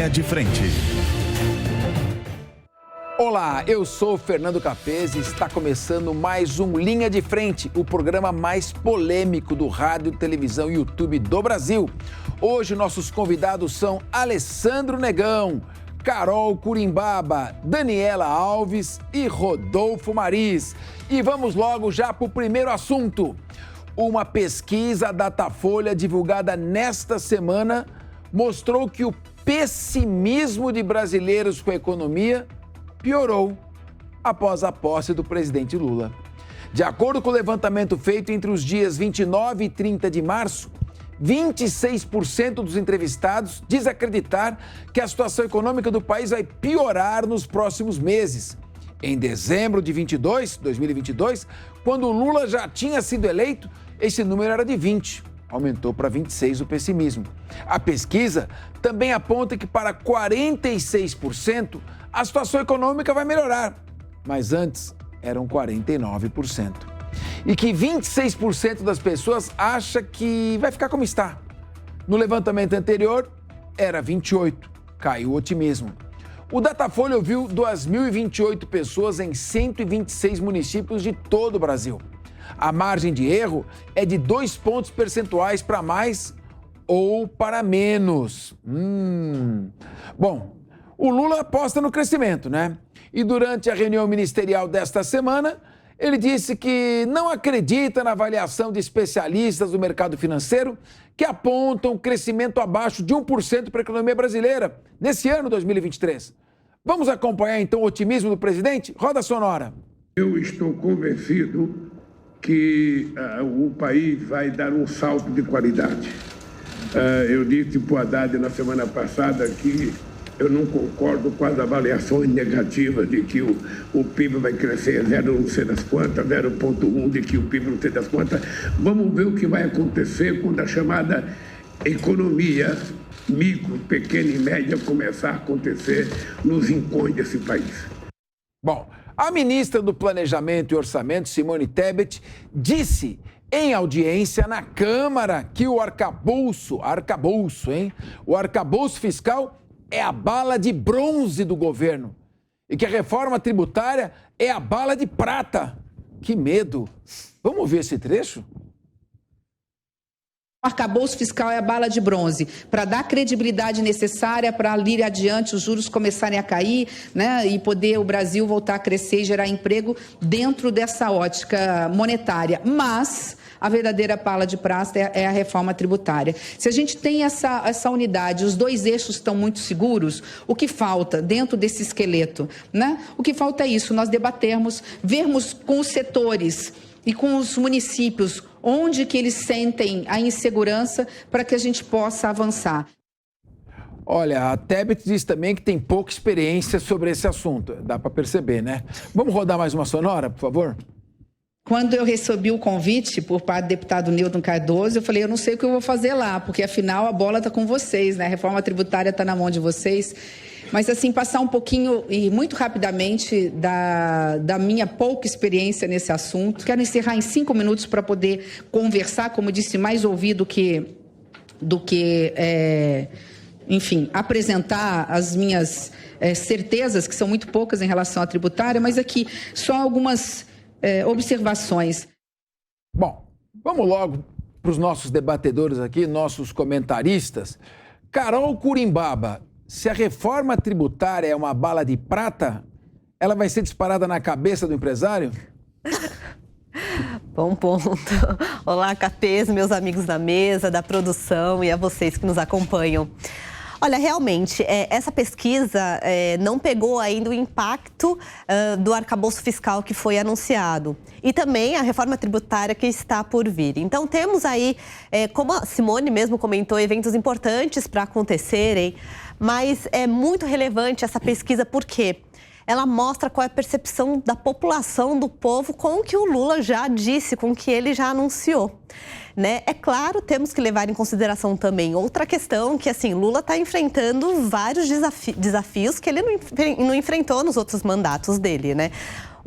Linha de Frente. Olá, eu sou Fernando Capese e está começando mais um Linha de Frente, o programa mais polêmico do rádio, televisão e YouTube do Brasil. Hoje nossos convidados são Alessandro Negão, Carol Curimbaba, Daniela Alves e Rodolfo Maris. E vamos logo já para o primeiro assunto. Uma pesquisa Datafolha divulgada nesta semana mostrou que o pessimismo de brasileiros com a economia piorou após a posse do presidente Lula. De acordo com o levantamento feito entre os dias 29 e 30 de março, 26% dos entrevistados diz acreditar que a situação econômica do país vai piorar nos próximos meses. Em dezembro de 2022, quando Lula já tinha sido eleito, esse número era de 20%. Aumentou para 26% o pessimismo. A pesquisa também aponta que para 46% a situação econômica vai melhorar, mas antes eram 49%. E que 26% das pessoas acha que vai ficar como está. No levantamento anterior era 28%, caiu o otimismo. O Datafolha ouviu 2.028 pessoas em 126 municípios de todo o Brasil. A margem de erro é de 2 pontos percentuais para mais ou para menos. Bom, o Lula aposta no crescimento, né? E durante a reunião ministerial desta semana, ele disse que não acredita na avaliação de especialistas do mercado financeiro que apontam crescimento abaixo de 1% para a economia brasileira nesse ano 2023. Vamos acompanhar então o otimismo do presidente? Roda a sonora. Eu estou convencido que o país vai dar um salto de qualidade. Eu disse para o Haddad na semana passada que eu não concordo com as avaliações negativas de que o PIB vai crescer 0 não sei das quantas, 0,1 de que o PIB não sei das quantas. Vamos ver o que vai acontecer quando a chamada economia micro, pequena e média começar a acontecer nos rincões desse país. Bom, a ministra do Planejamento e Orçamento, Simone Tebet, disse em audiência na Câmara que o arcabouço fiscal é a bala de bronze do governo e que a reforma tributária é a bala de prata. Que medo! Vamos ver esse trecho? O arcabouço fiscal é a bala de bronze para dar a credibilidade necessária para ir adiante, os juros começarem a cair, né, e poder o Brasil voltar a crescer e gerar emprego dentro dessa ótica monetária. Mas a verdadeira bala de prata é a reforma tributária. Se a gente tem essa unidade, os dois eixos estão muito seguros, o que falta dentro desse esqueleto, né? O que falta é isso, nós debatermos, vermos com os setores e com os municípios onde que eles sentem a insegurança para que a gente possa avançar. Olha, a Tebet diz também que tem pouca experiência sobre esse assunto. Dá para perceber, né? Vamos rodar mais uma sonora, por favor? Quando eu recebi o convite por parte do deputado Newton Cardoso, eu falei, eu não sei o que eu vou fazer lá, porque afinal a bola está com vocês, né? A reforma tributária está na mão de vocês. Mas, assim, passar um pouquinho e muito rapidamente da minha pouca experiência nesse assunto. Quero encerrar em 5 minutos para poder conversar, como disse, mais ouvir do que enfim, apresentar as minhas certezas, que são muito poucas em relação à tributária, mas aqui só algumas observações. Bom, vamos logo para os nossos debatedores aqui, nossos comentaristas. Carol Curimbaba, se a reforma tributária é uma bala de prata, ela vai ser disparada na cabeça do empresário? Bom ponto. Olá, Capês, meus amigos da mesa, da produção e a vocês que nos acompanham. Olha, realmente, essa pesquisa não pegou ainda o impacto do arcabouço fiscal que foi anunciado e também a reforma tributária que está por vir. Então, temos aí, como a Simone mesmo comentou, eventos importantes para acontecerem, mas é muito relevante essa pesquisa porque ela mostra qual é a percepção da população, do povo, com o que o Lula já disse, com o que ele já anunciou. Né? É claro, temos que levar em consideração também outra questão, que assim, Lula está enfrentando vários desafios que ele não enfrentou nos outros mandatos dele, né?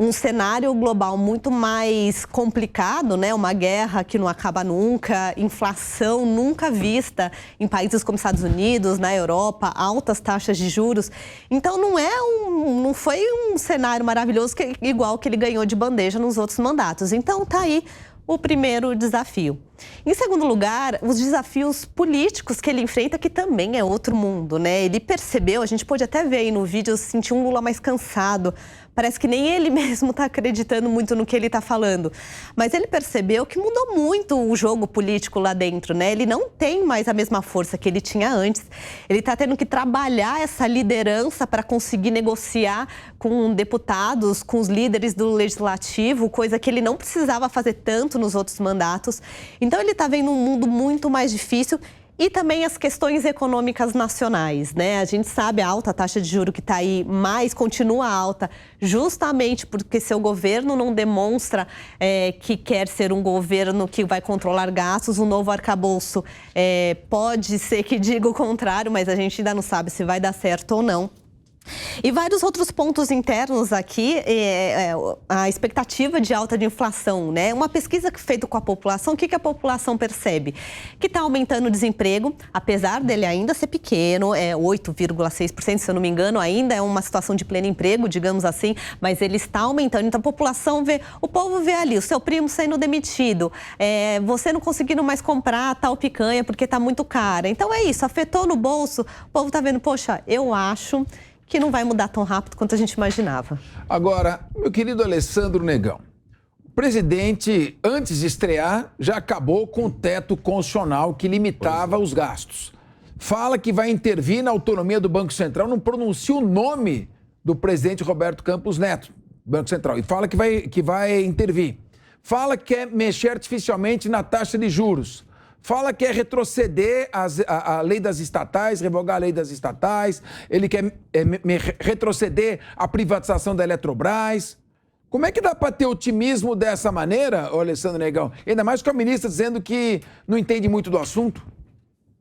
um cenário global muito mais complicado, né? Uma guerra que não acaba nunca, inflação nunca vista em países como Estados Unidos, na Europa, altas taxas de juros. Então não foi um cenário maravilhoso igual que ele ganhou de bandeja nos outros mandatos. Então tá aí o primeiro desafio. Em segundo lugar, os desafios políticos que ele enfrenta, que também é outro mundo, né? Ele percebeu, a gente pôde até ver aí no vídeo, sentir um Lula mais cansado. Parece que nem ele mesmo está acreditando muito no que ele está falando. Mas ele percebeu que mudou muito o jogo político lá dentro, né? Ele não tem mais a mesma força que ele tinha antes. Ele está tendo que trabalhar essa liderança para conseguir negociar com deputados, com os líderes do legislativo, coisa que ele não precisava fazer tanto nos outros mandatos. Então ele está vendo um mundo muito mais difícil. E também as questões econômicas nacionais, né? A gente sabe a alta taxa de juros que está aí, mas continua alta, justamente porque seu governo não demonstra que quer ser um governo que vai controlar gastos. O novo arcabouço pode ser que diga o contrário, mas a gente ainda não sabe se vai dar certo ou não. E vários outros pontos internos aqui, a expectativa de alta de inflação, né? Uma pesquisa feita com a população, o que a população percebe? Que está aumentando o desemprego, apesar dele ainda ser pequeno, 8,6%, se eu não me engano, ainda é uma situação de pleno emprego, digamos assim, mas ele está aumentando. Então a população vê, o povo vê ali, o seu primo sendo demitido, você não conseguindo mais comprar tal picanha porque está muito cara. Então é isso, afetou no bolso, o povo está vendo, poxa, eu acho que não vai mudar tão rápido quanto a gente imaginava. Agora, meu querido Alessandro Negão, o presidente, antes de estrear, já acabou com o teto constitucional que limitava os gastos. Fala que vai intervir na autonomia do Banco Central, não pronuncia o nome do presidente Roberto Campos Neto, Banco Central, e fala que vai intervir. Fala que quer mexer artificialmente na taxa de juros. Fala que quer retroceder a lei das estatais, revogar a lei das estatais. Ele quer retroceder a privatização da Eletrobras. Como é que dá para ter otimismo dessa maneira, Alessandro Negão? Ainda mais com a ministra dizendo que não entende muito do assunto.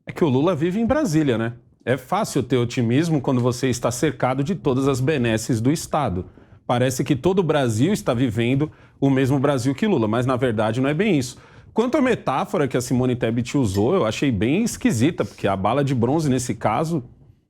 É que o Lula vive em Brasília, né? É fácil ter otimismo quando você está cercado de todas as benesses do Estado. Parece que todo o Brasil está vivendo o mesmo Brasil que Lula, mas na verdade não é bem isso. Quanto à metáfora que a Simone Tebet usou, eu achei bem esquisita, porque a bala de bronze, nesse caso,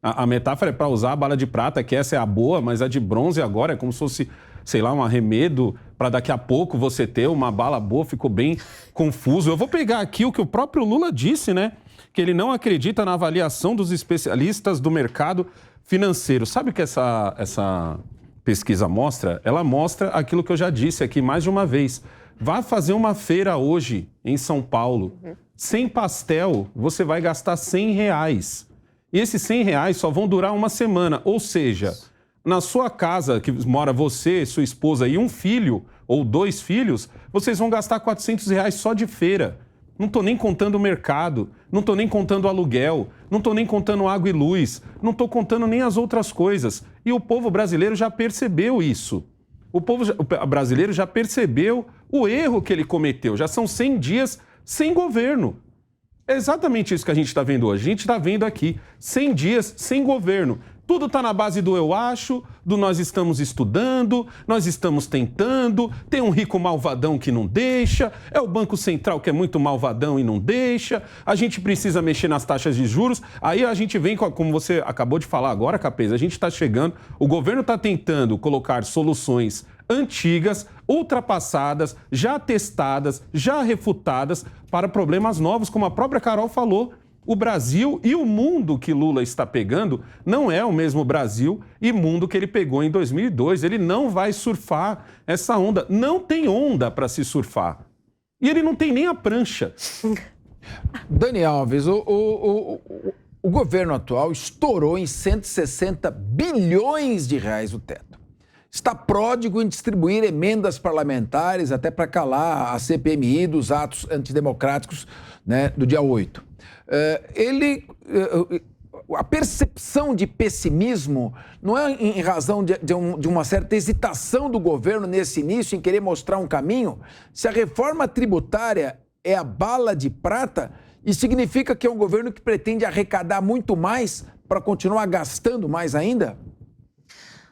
a metáfora é para usar a bala de prata, que essa é a boa, mas a de bronze agora é como se fosse, sei lá, um arremedo para daqui a pouco você ter uma bala boa, ficou bem confuso. Eu vou pegar aqui o que o próprio Lula disse, né? Que ele não acredita na avaliação dos especialistas do mercado financeiro. Sabe o que essa pesquisa mostra? Ela mostra aquilo que eu já disse aqui mais de uma vez. Vá fazer uma feira hoje em São Paulo. Sem pastel, você vai gastar R$100. E esses R$100 só vão durar uma semana. Ou seja, na sua casa, que mora você, sua esposa e um filho, ou 2 filhos, vocês vão gastar R$400 só de feira. Não estou nem contando o mercado, não estou nem contando o aluguel, não estou nem contando água e luz, não estou contando nem as outras coisas. E o povo brasileiro já percebeu isso. O povo brasileiro já percebeu o erro que ele cometeu. Já são 100 dias sem governo. É exatamente isso que a gente está vendo hoje. A gente está vendo aqui 100 dias sem governo. Tudo está na base do eu acho, do nós estamos estudando, nós estamos tentando, tem um rico malvadão que não deixa, é o Banco Central que é muito malvadão e não deixa, a gente precisa mexer nas taxas de juros. Aí a gente vem, como você acabou de falar agora, Capês, a gente está chegando, o governo está tentando colocar soluções antigas, ultrapassadas, já testadas, já refutadas para problemas novos, como a própria Carol falou. O Brasil e o mundo que Lula está pegando não é o mesmo Brasil e mundo que ele pegou em 2002. Ele não vai surfar essa onda. Não tem onda para se surfar. E ele não tem nem a prancha. Dani Alves, o governo atual estourou em 160 bilhões de reais o teto. Está pródigo em distribuir emendas parlamentares até para calar a CPMI dos atos antidemocráticos, né, do dia 8. A percepção de pessimismo não é em razão de uma certa hesitação do governo nesse início em querer mostrar um caminho? Se a reforma tributária é a bala de prata, isso significa que é um governo que pretende arrecadar muito mais para continuar gastando mais ainda?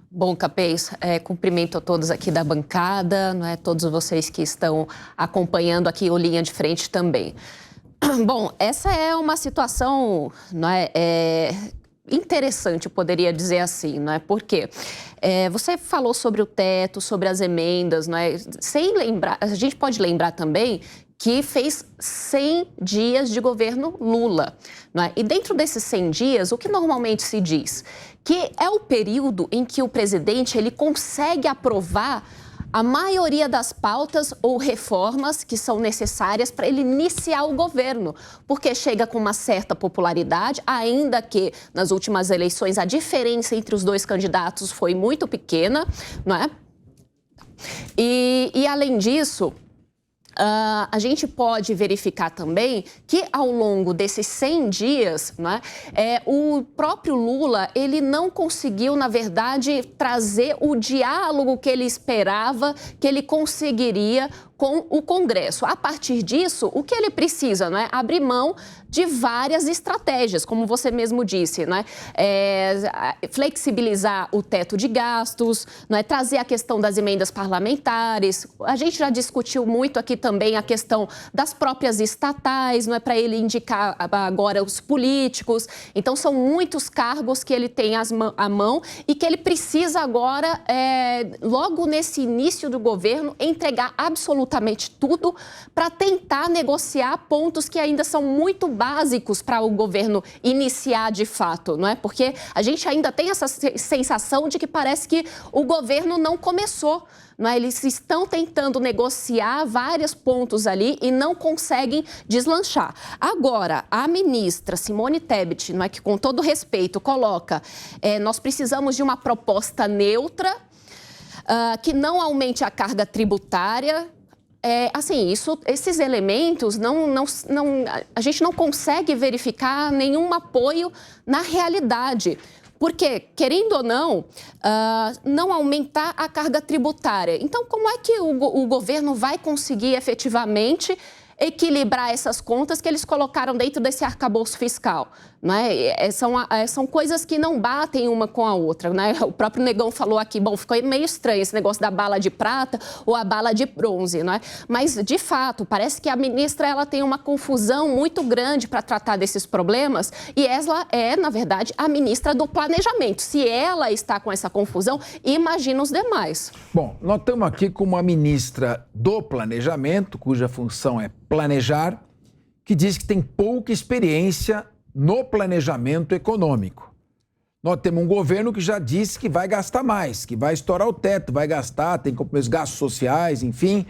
Bom, Capês, cumprimento a todos aqui da bancada, não é? Todos vocês que estão acompanhando aqui o Linha de Frente também. Bom, essa é uma situação, não é, interessante, poderia dizer assim, não é? Porque você falou sobre o teto, sobre as emendas, não é? Sem lembrar, a gente pode lembrar também que fez 100 dias de governo Lula, não é? E dentro desses 100 dias, o que normalmente se diz? Que é o período em que o presidente ele consegue aprovar a maioria das pautas ou reformas que são necessárias para ele iniciar o governo, porque chega com uma certa popularidade, ainda que nas últimas eleições a diferença entre os dois candidatos foi muito pequena, não é? E além disso, a gente pode verificar também que ao longo desses 100 dias, né, o próprio Lula ele não conseguiu, na verdade, trazer o diálogo que ele esperava que ele conseguiria com o Congresso. A partir disso, o que ele precisa, né, abrir mão de várias estratégias, como você mesmo disse, né, flexibilizar o teto de gastos, né, trazer a questão das emendas parlamentares. A gente já discutiu muito aqui também a questão das próprias estatais, não é, para ele indicar agora os políticos. Então, são muitos cargos que ele tem à mão e que ele precisa agora, logo nesse início do governo, entregar absolutamente tudo para tentar negociar pontos que ainda são muito básicos para o governo iniciar de fato, não é? Porque a gente ainda tem essa sensação de que parece que o governo não começou. Não é? Eles estão tentando negociar vários pontos ali e não conseguem deslanchar. Agora, a ministra Simone Tebet, não é, que com todo respeito coloca, nós precisamos de uma proposta neutra, que não aumente a carga tributária. Assim, esses elementos, a gente não consegue verificar nenhum apoio na realidade. Porque, querendo ou não, não aumentar a carga tributária. Então, como é que o governo vai conseguir efetivamente equilibrar essas contas que eles colocaram dentro desse arcabouço fiscal? Né? São coisas que não batem uma com a outra. Né? O próprio Negão falou aqui, bom, ficou meio estranho esse negócio da bala de prata ou a bala de bronze. Né? Mas, de fato, parece que a ministra ela tem uma confusão muito grande para tratar desses problemas e ela é, na verdade, a ministra do planejamento. Se ela está com essa confusão, imagina os demais. Bom, nós estamos aqui com uma ministra do planejamento, cuja função é planejar, que diz que tem pouca experiência no planejamento econômico. Nós temos um governo que já disse que vai gastar mais, que vai estourar o teto, vai gastar, tem compromissos, gastos sociais, enfim.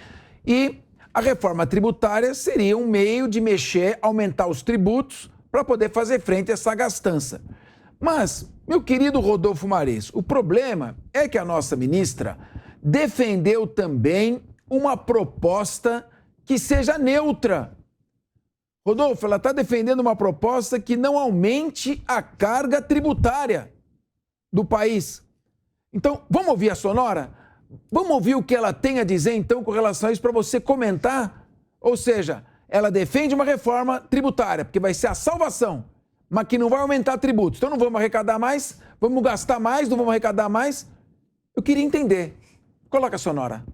E a reforma tributária seria um meio de mexer, aumentar os tributos para poder fazer frente a essa gastança. Mas, meu querido Rodolfo Mares, o problema é que a nossa ministra defendeu também uma proposta que seja neutra. Rodolfo, ela está defendendo uma proposta que não aumente a carga tributária do país. Então, vamos ouvir a Sonora? Vamos ouvir o que ela tem a dizer, então, com relação a isso, para você comentar? Ou seja, ela defende uma reforma tributária, porque vai ser a salvação, mas que não vai aumentar tributos. Então, não vamos arrecadar mais, vamos gastar mais, não vamos arrecadar mais. Eu queria entender. Coloca a Sonora.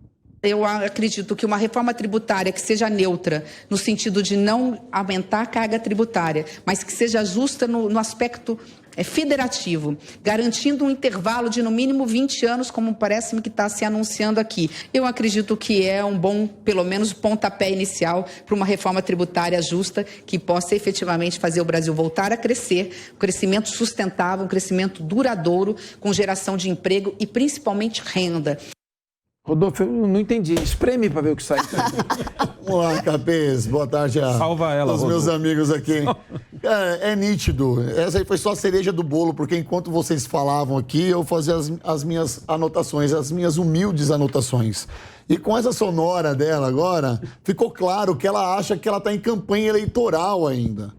Eu acredito que uma reforma tributária que seja neutra, no sentido de não aumentar a carga tributária, mas que seja justa no aspecto federativo, garantindo um intervalo de no mínimo 20 anos, como parece-me que está se anunciando aqui. Eu acredito que é um bom, pelo menos, pontapé inicial para uma reforma tributária justa que possa efetivamente fazer o Brasil voltar a crescer, um crescimento sustentável, um crescimento duradouro, com geração de emprego e principalmente renda. Rodolfo, eu não entendi. Espreme para ver o que sai. Vamos lá, Capês. Boa tarde aos meus amigos aqui. Cara, é nítido. Essa aí foi só a cereja do bolo, porque enquanto vocês falavam aqui, eu fazia as minhas anotações, as minhas humildes anotações. E com essa sonora dela agora, ficou claro que ela acha que ela está em campanha eleitoral ainda.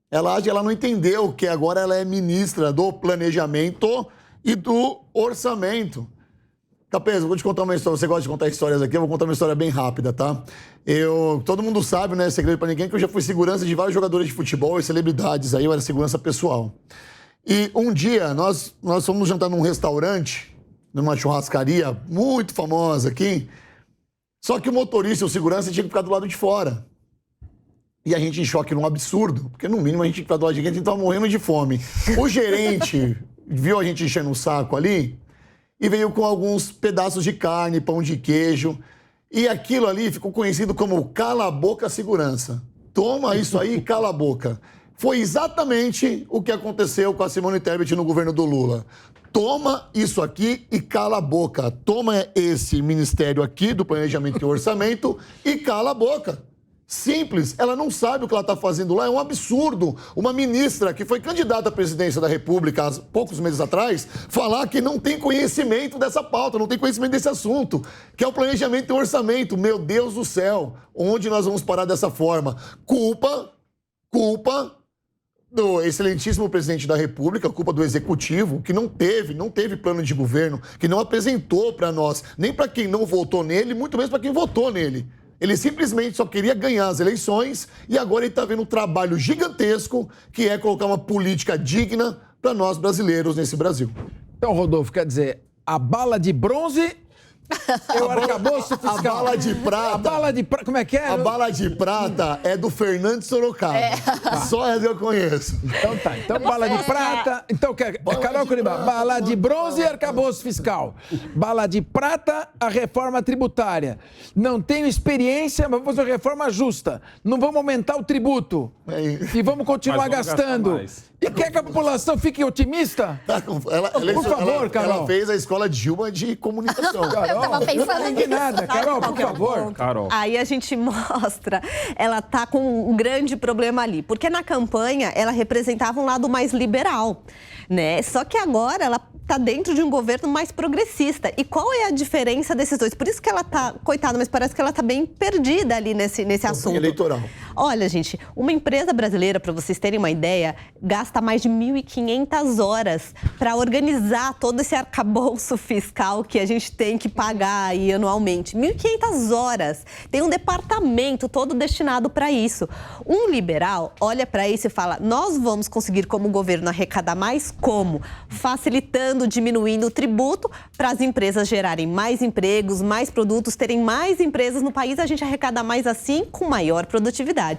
Ela acha que ela não entendeu que agora ela é ministra do planejamento e do orçamento. Capês, eu vou te contar uma história. Você gosta de contar histórias aqui? Eu vou contar uma história bem rápida, tá? Todo mundo sabe, né? Segredo pra ninguém, que eu já fui segurança de vários jogadores de futebol e celebridades. Aí eu era segurança pessoal. E um dia, nós fomos jantar num restaurante numa churrascaria muito famosa aqui. Só que o motorista e o segurança tinha que ficar do lado de fora. E a gente em choque num absurdo, porque no mínimo a gente tinha que ficar do lado de dentro, a gente tava morrendo de fome. O gerente viu a gente enchendo o saco ali e veio com alguns pedaços de carne, pão de queijo. E aquilo ali ficou conhecido como cala a boca segurança. Toma isso aí e cala a boca. Foi exatamente o que aconteceu com a Simone Tebet no governo do Lula. Toma isso aqui e cala a boca. Toma esse ministério aqui do Planejamento e Orçamento e cala a boca. Simples, ela não sabe o que ela está fazendo lá, é um absurdo. Uma ministra que foi candidata à presidência da República há poucos meses atrás, falar que não tem conhecimento dessa pauta, não tem conhecimento desse assunto, que é o planejamento e o orçamento. Meu Deus do céu, onde nós vamos parar dessa forma? Culpa do excelentíssimo presidente da República, culpa do executivo, que não teve plano de governo, que não apresentou para nós, nem para quem não votou nele, muito menos para quem votou nele. Ele simplesmente só queria ganhar as eleições e agora ele está vendo um trabalho gigantesco que é colocar uma política digna para nós brasileiros nesse Brasil. Então, Rodolfo, quer dizer, a bala de bronze é o arcabouço fiscal. A bala de prata. A bala de prata, como é que é? A bala de prata é do Fernando Sorocaba. Só essa eu conheço. Então tá. Então, bala de prata. Então, Carol Curibá, bala de bronze e arcabouço fiscal. Bala de prata, a reforma tributária. Não tenho experiência, mas vamos fazer uma reforma justa. Não vamos aumentar o tributo. E vamos continuar gastando. E quer que a população fique otimista? Por favor, Carol. Ela fez a escola Dilma de comunicação. Eu tava pensando não nada. Carol, por favor. Carol. Aí a gente mostra, ela tá com um grande problema ali. Porque na campanha, ela representava um lado mais liberal, né? Só que agora ela tá dentro de um governo mais progressista. E qual é a diferença desses dois? Por isso que ela tá, coitada, mas parece que ela tá bem perdida ali nesse assunto. Eleitoral. Olha, gente, uma empresa brasileira, para vocês terem uma ideia, gasta mais de 1.500 horas para organizar todo esse arcabouço fiscal que a gente tem que pagar aí anualmente. 1.500 horas. Tem um departamento todo destinado para isso. Um liberal olha para isso e fala, nós vamos conseguir como governo arrecadar mais como? Facilitando, diminuindo o tributo para as empresas gerarem mais empregos, mais produtos, terem mais empresas no país, a gente arrecada mais assim com maior produtividade.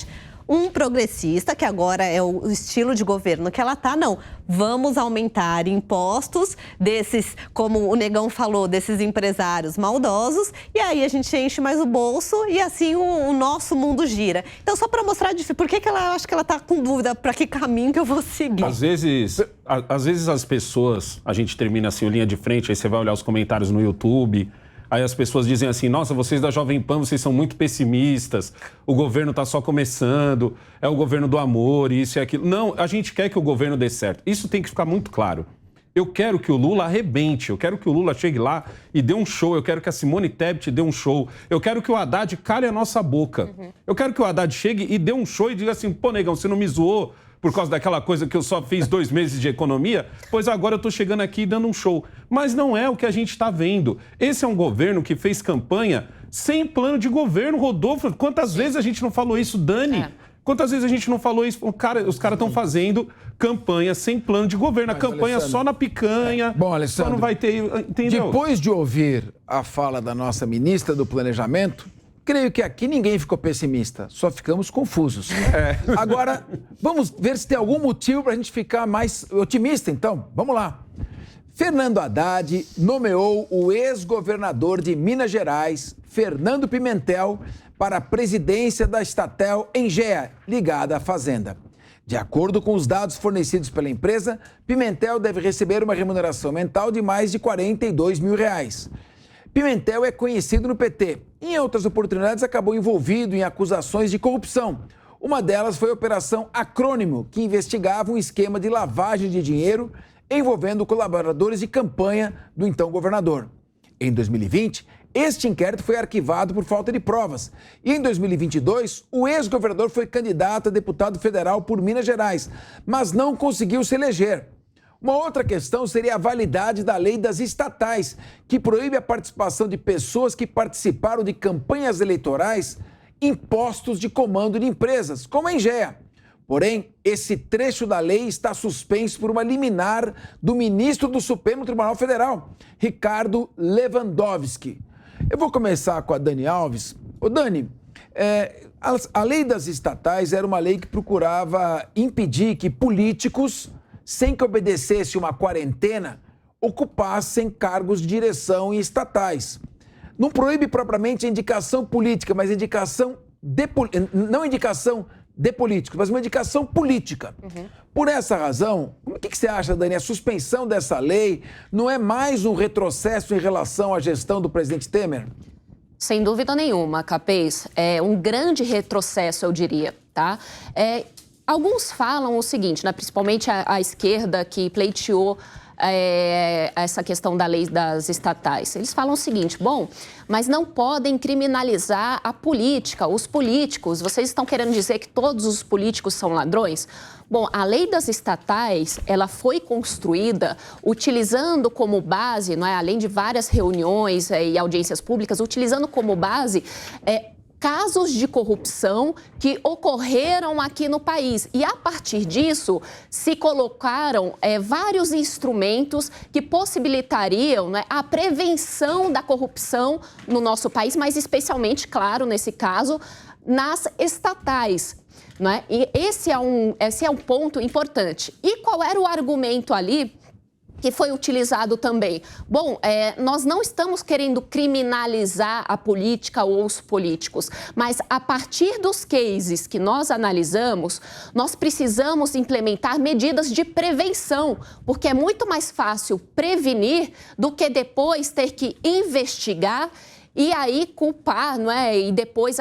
Um progressista, que agora é o estilo de governo que ela tá, não. Vamos aumentar impostos desses, como o Negão falou, desses empresários maldosos, e aí a gente enche mais o bolso e assim o nosso mundo gira. Então, só para mostrar por que ela acha que ela tá com dúvida para que caminho que eu vou seguir. Às vezes as pessoas, a gente termina assim, o Linha de Frente, aí você vai olhar os comentários no YouTube. Aí as pessoas dizem assim, nossa, vocês da Jovem Pan, vocês são muito pessimistas, o governo está só começando, é o governo do amor, isso e aquilo. Não, a gente quer que o governo dê certo. Isso tem que ficar muito claro. Eu quero que o Lula arrebente, eu quero que o Lula chegue lá e dê um show, eu quero que a Simone Tebet dê um show, eu quero que o Haddad cale a nossa boca. Eu quero que o Haddad chegue e dê um show e diga assim, pô, negão, você não me zoou por causa daquela coisa que eu só fiz 2 meses de economia, pois agora eu estou chegando aqui dando um show. Mas não é o que a gente está vendo. Esse é um governo que fez campanha sem plano de governo, Rodolfo. Quantas vezes a gente não falou isso, Dani? Quantas vezes a gente não falou isso? Os caras estão fazendo campanha sem plano de governo. A campanha Alessandro, só na picanha. Bom, Alessandro, só não vai ter... Entendeu? Depois de ouvir a fala da nossa ministra do Planejamento, creio que aqui ninguém ficou pessimista, só ficamos confusos. Agora, vamos ver se tem algum motivo para a gente ficar mais otimista, então. Vamos lá. Fernando Haddad nomeou o ex-governador de Minas Gerais, Fernando Pimentel, para a presidência da Estatel Engea, ligada à Fazenda. De acordo com os dados fornecidos pela empresa, Pimentel deve receber uma remuneração mental de mais de R$42 mil. Pimentel é conhecido no PT. Em outras oportunidades, acabou envolvido em acusações de corrupção. Uma delas foi a Operação Acrônimo, que investigava um esquema de lavagem de dinheiro envolvendo colaboradores de campanha do então governador. Em 2020, este inquérito foi arquivado por falta de provas. E em 2022, o ex-governador foi candidato a deputado federal por Minas Gerais, mas não conseguiu se eleger. Uma outra questão seria a validade da lei das estatais, que proíbe a participação de pessoas que participaram de campanhas eleitorais em postos de comando de empresas, como a Engea. Porém, esse trecho da lei está suspenso por uma liminar do ministro do Supremo Tribunal Federal, Ricardo Lewandowski. Eu vou começar com a Dani Alves. Ô Dani, a lei das estatais era uma lei que procurava impedir que políticos, sem que obedecesse uma quarentena, ocupassem cargos de direção em estatais. Não proíbe propriamente a indicação política, mas não indicação de políticos, mas uma indicação política. Por essa razão, o que você acha, Dani? A suspensão dessa lei não é mais um retrocesso em relação à gestão do presidente Temer? Sem dúvida nenhuma, Capês. É um grande retrocesso, eu diria, tá? Alguns falam o seguinte, né, principalmente a esquerda que pleiteou essa questão da lei das estatais. Eles falam o seguinte, bom, mas não podem criminalizar a política, os políticos. Vocês estão querendo dizer que todos os políticos são ladrões? Bom, a lei das estatais, ela foi construída utilizando como base, não é, além de várias reuniões e audiências públicas, utilizando como base casos de corrupção que ocorreram aqui no país. E, a partir disso, se colocaram vários instrumentos que possibilitariam, né, a prevenção da corrupção no nosso país, mas especialmente, claro, nesse caso, nas estatais. Né? E esse é um ponto importante. E qual era o argumento ali que foi utilizado também? Bom, nós não estamos querendo criminalizar a política ou os políticos, mas a partir dos cases que nós analisamos, nós precisamos implementar medidas de prevenção, porque é muito mais fácil prevenir do que depois ter que investigar e aí culpar, não é? E depois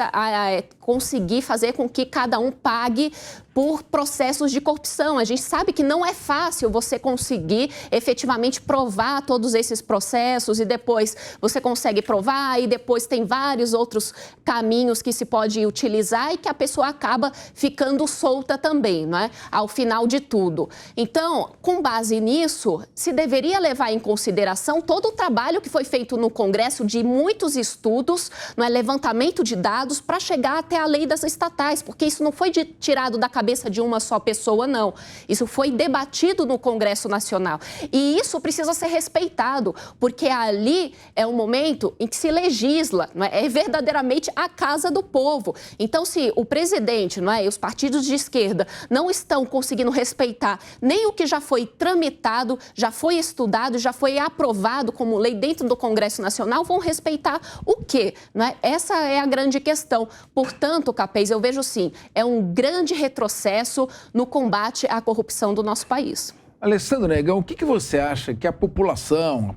conseguir fazer com que cada um pague por processos de corrupção. A gente sabe que não é fácil você conseguir efetivamente provar todos esses processos e depois você consegue provar e depois tem vários outros caminhos que se pode utilizar e que a pessoa acaba ficando solta também, não é? Ao final de tudo. Então, com base nisso, se deveria levar em consideração todo o trabalho que foi feito no Congresso de muitos estudos, não é? Levantamento de dados para chegar até a lei das estatais, porque isso não foi tirado da cabeça de uma só pessoa, não. Isso foi debatido no Congresso Nacional. E isso precisa ser respeitado, porque ali é um momento em que se legisla, não é? É verdadeiramente a casa do povo. Então, se o presidente, não é, e os partidos de esquerda não estão conseguindo respeitar nem o que já foi tramitado, já foi estudado, já foi aprovado como lei dentro do Congresso Nacional, vão respeitar o quê? Não é? Essa é a grande questão. Portanto, Capês, eu vejo sim, é um grande retrocesso no combate à corrupção do nosso país. Alessandro Negão, o que você acha que a população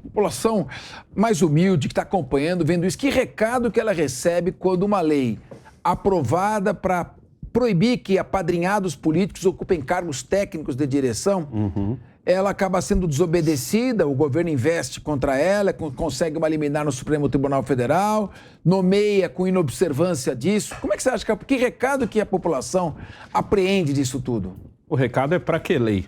mais humilde que está acompanhando, vendo isso, que recado que ela recebe quando uma lei aprovada para proibir que apadrinhados políticos ocupem cargos técnicos de direção, ela acaba sendo desobedecida, o governo investe contra ela, consegue uma liminar no Supremo Tribunal Federal, nomeia com inobservância disso. Como é que você acha que recado que a população apreende disso tudo? O recado é para que lei?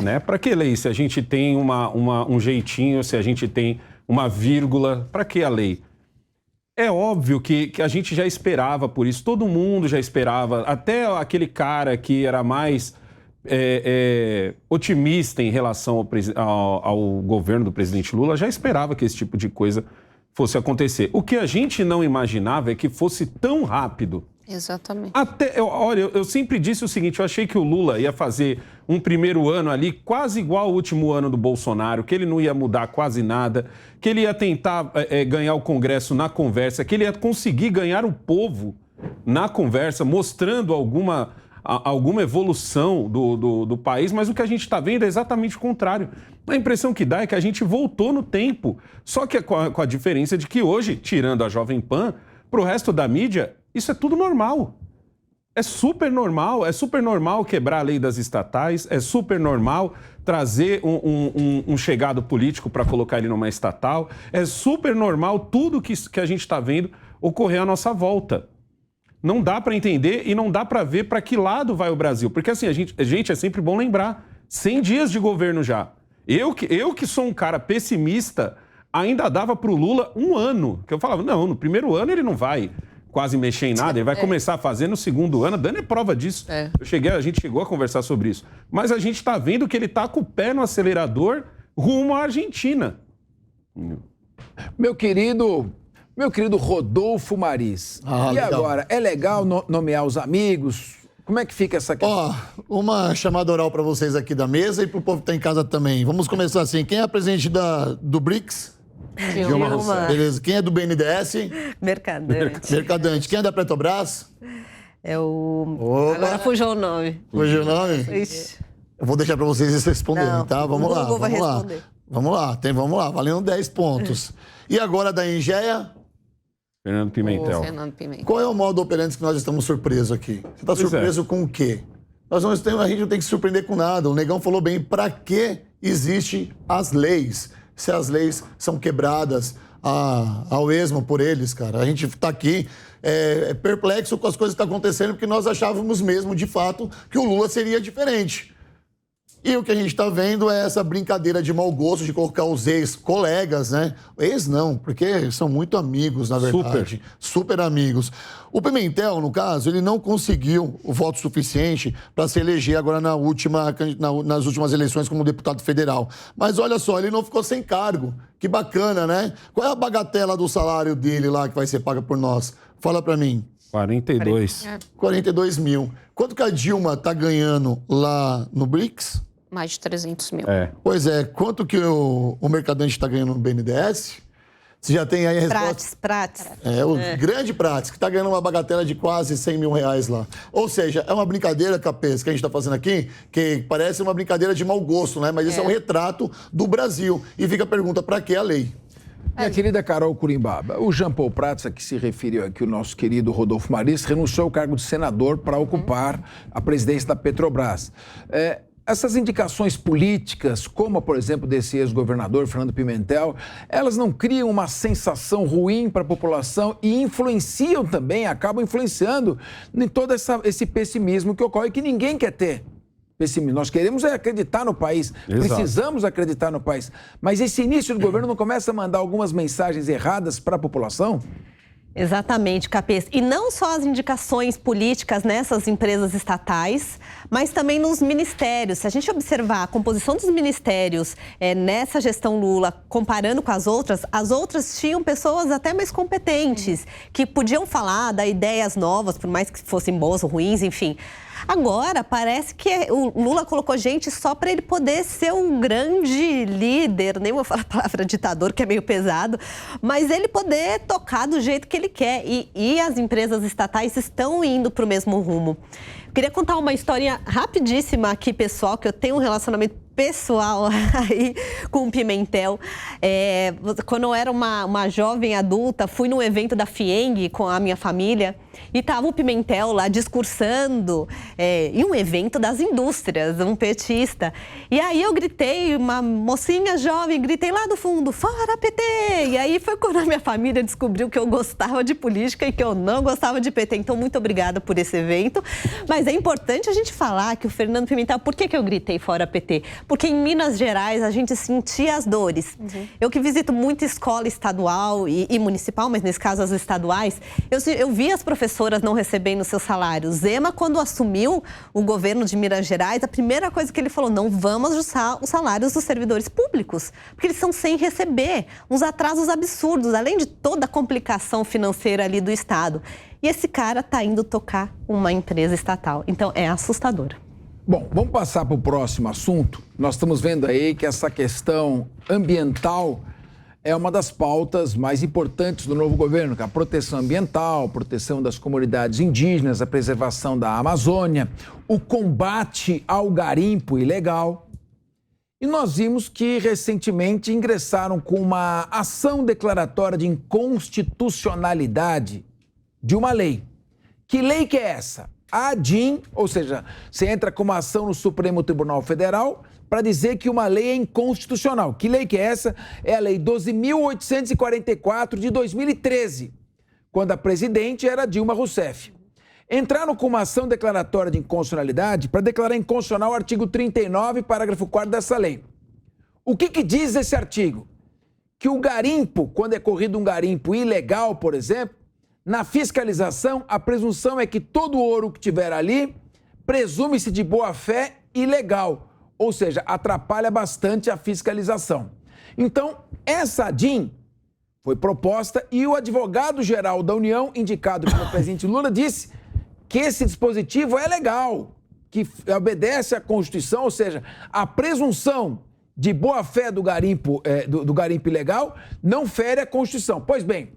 Né? Para que lei? Se a gente tem um jeitinho, se a gente tem uma vírgula, para que a lei? É óbvio que a gente já esperava por isso, todo mundo já esperava, até aquele cara que era mais otimista em relação ao governo do presidente Lula, já esperava que esse tipo de coisa fosse acontecer. O que a gente não imaginava é que fosse tão rápido. Exatamente. Olha, eu sempre disse o seguinte, eu achei que o Lula ia fazer um primeiro ano ali quase igual ao último ano do Bolsonaro, que ele não ia mudar quase nada, que ele ia tentar ganhar o Congresso na conversa, que ele ia conseguir ganhar o povo na conversa, mostrando alguma evolução do país, mas o que a gente está vendo é exatamente o contrário. A impressão que dá é que a gente voltou no tempo, só que com a diferença de que hoje, tirando a Jovem Pan, para o resto da mídia, isso é tudo normal. É super normal quebrar a lei das estatais, é super normal trazer um chegado político para colocar ele numa estatal, é super normal tudo que a gente está vendo ocorrer à nossa volta. Não dá para entender e não dá para ver para que lado vai o Brasil. Porque assim, gente, é sempre bom lembrar, 100 dias de governo já. Eu que sou um cara pessimista, ainda dava para o Lula um ano. Que eu falava, não, no primeiro ano ele não vai quase mexer em nada, ele vai começar a fazer no segundo ano. A Dani é prova disso. A gente chegou a conversar sobre isso. Mas a gente está vendo que ele está com o pé no acelerador rumo à Argentina. Meu querido Rodolfo Maris, e legal. agora, é legal nomear os amigos? Como é que fica essa questão? Uma chamada oral para vocês aqui da mesa e para o povo que está em casa também. Vamos começar assim. Quem é a presidente do BRICS? Dilma. Beleza. Quem é do BNDES? Mercadante. Quem é da Petrobras? É o... Opa. Agora fugiu o nome. Fugiu o nome? Ixi. Eu vou deixar para vocês responderem, Não, tá? Vamos o lá, Google vai vamos lá. responder. Vamos lá, valendo 10 pontos. E agora da Engeia? Fernando Pimentel. Qual é o modo operante que nós estamos surpresos aqui? Você está surpreso com o quê? A gente não tem que se surpreender com nada. O Negão falou bem, para que existem as leis? Se as leis são quebradas ao esmo por eles, cara. A gente está aqui perplexo com as coisas que estão acontecendo, porque nós achávamos mesmo, de fato, que o Lula seria diferente. E o que a gente está vendo é essa brincadeira de mau gosto de colocar os ex-colegas, né? Ex não, porque são muito amigos, na verdade. Super amigos. O Pimentel, no caso, ele não conseguiu o voto suficiente para se eleger agora nas últimas eleições como deputado federal. Mas olha só, ele não ficou sem cargo. Que bacana, né? Qual é a bagatela do salário dele lá que vai ser paga por nós? Fala para mim. 42 mil. Quanto que a Dilma tá ganhando lá no BRICS? Mais de 300 mil. Pois é. Quanto que o Mercadante está ganhando no BNDES? Você já tem aí a resposta? Prates. Grande Prates, que está ganhando uma bagatela de quase 100 mil reais lá. Ou seja, é uma brincadeira, Capês, que a gente está fazendo aqui, que parece uma brincadeira de mau gosto, né? Mas isso é um retrato do Brasil. E fica a pergunta, para que a lei? Minha querida Carol Curimbaba, o Jean Paul Prats, a que se referiu aqui o nosso querido Rodolfo Maris, renunciou ao cargo de senador para ocupar a presidência da Petrobras. Essas indicações políticas, como, por exemplo, desse ex-governador Fernando Pimentel, elas não criam uma sensação ruim para a população e influenciam também, acabam influenciando em todo esse pessimismo que ocorre, que ninguém quer ter. Nós queremos acreditar no país, precisamos acreditar no país. Mas esse início do governo não começa a mandar algumas mensagens erradas para a população? Exatamente, Capês. E não só as indicações políticas nessas empresas estatais, mas também nos ministérios. Se a gente observar a composição dos ministérios nessa gestão Lula, comparando com as outras tinham pessoas até mais competentes, que podiam falar, dar ideias novas, por mais que fossem boas ou ruins, enfim. Agora, parece que o Lula colocou gente só para ele poder ser um grande líder, nem vou falar a palavra ditador, que é meio pesado, mas ele poder tocar do jeito que ele quer. E as empresas estatais estão indo para o mesmo rumo. Eu queria contar uma historinha rapidíssima aqui, pessoal, que eu tenho um relacionamento pessoal aí com o Pimentel. Quando eu era uma jovem adulta, fui num evento da FIENG com a minha família e estava o Pimentel lá discursando em um evento das indústrias, um petista. E aí eu gritei, uma mocinha jovem, gritei lá do fundo, fora PT! E aí foi quando a minha família descobriu que eu gostava de política e que eu não gostava de PT. Então, muito obrigada por esse evento. Mas é importante a gente falar que o Fernando Pimentel, por que eu gritei fora PT? Porque em Minas Gerais a gente sentia as dores. Eu que visito muita escola estadual e municipal, mas nesse caso as estaduais, eu vi as professoras não recebendo seus salários. Zema, quando assumiu o governo de Minas Gerais, a primeira coisa que ele falou, não vamos ajustar os salários dos servidores públicos, porque eles estão sem receber, uns atrasos absurdos, além de toda a complicação financeira ali do Estado. E esse cara está indo tocar uma empresa estatal. Então, é assustador. Bom, vamos passar para o próximo assunto. Nós estamos vendo aí que essa questão ambiental é uma das pautas mais importantes do novo governo, que é a proteção ambiental, proteção das comunidades indígenas, a preservação da Amazônia, o combate ao garimpo ilegal. E nós vimos que recentemente ingressaram com uma ação declaratória de inconstitucionalidade de uma lei. Que lei que é essa? A ADIM, ou seja, você entra com uma ação no Supremo Tribunal Federal para dizer que uma lei é inconstitucional. Que lei que é essa? É a Lei 12.844 de 2013, quando a presidente era Dilma Rousseff. Entraram com uma ação declaratória de inconstitucionalidade para declarar inconstitucional o artigo 39, parágrafo 4º dessa lei. O que diz esse artigo? Que o garimpo, quando é corrido um garimpo ilegal, por exemplo, Na fiscalização, a presunção é que todo ouro que tiver ali presume-se de boa-fé e legal, ou seja, atrapalha bastante a fiscalização. Então, essa DIN foi proposta e o advogado-geral da União, indicado pelo presidente Lula, disse que esse dispositivo é legal, que obedece à Constituição, ou seja, a presunção de boa-fé do garimpo ilegal não fere a Constituição. Pois bem,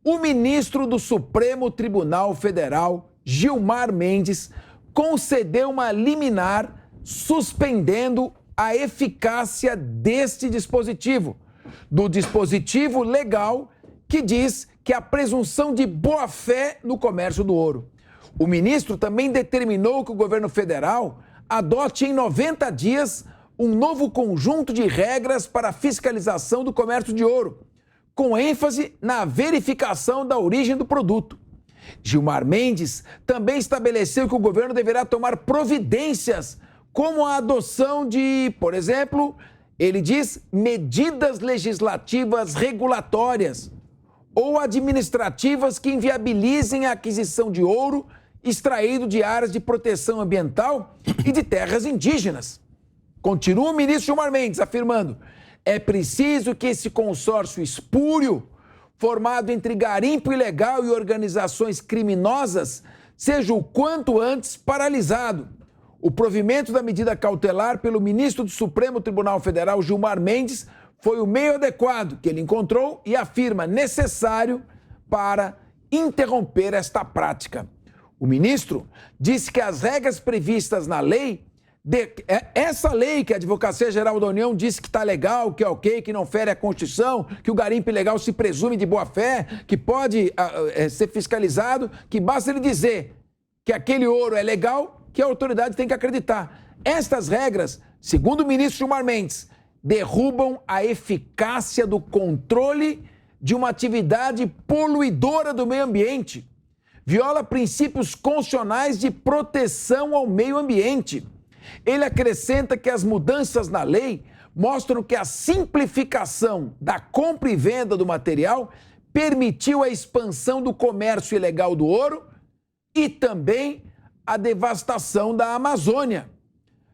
o ministro do Supremo Tribunal Federal, Gilmar Mendes, concedeu uma liminar suspendendo a eficácia deste dispositivo, do dispositivo legal que diz que a presunção de boa-fé no comércio do ouro. O ministro também determinou que o governo federal adote em 90 dias um novo conjunto de regras para a fiscalização do comércio de ouro, com ênfase na verificação da origem do produto. Gilmar Mendes também estabeleceu que o governo deverá tomar providências, como a adoção de, por exemplo, ele diz, medidas legislativas regulatórias ou administrativas que inviabilizem a aquisição de ouro extraído de áreas de proteção ambiental e de terras indígenas. Continua o ministro Gilmar Mendes afirmando: é preciso que esse consórcio espúrio, formado entre garimpo ilegal e organizações criminosas, seja o quanto antes paralisado. O provimento da medida cautelar pelo ministro do Supremo Tribunal Federal, Gilmar Mendes, foi o meio adequado que ele encontrou e afirma necessário para interromper esta prática. O ministro disse que as regras previstas na lei, essa lei que a Advocacia Geral da União disse que está legal, que é ok, que não fere a Constituição, que o garimpo ilegal se presume de boa-fé, que pode ser fiscalizado, que basta ele dizer que aquele ouro é legal, que a autoridade tem que acreditar. Estas regras, segundo o ministro Gilmar Mendes, derrubam a eficácia do controle de uma atividade poluidora do meio ambiente, viola princípios constitucionais de proteção ao meio ambiente. Ele acrescenta que as mudanças na lei mostram que a simplificação da compra e venda do material permitiu a expansão do comércio ilegal do ouro e também a devastação da Amazônia.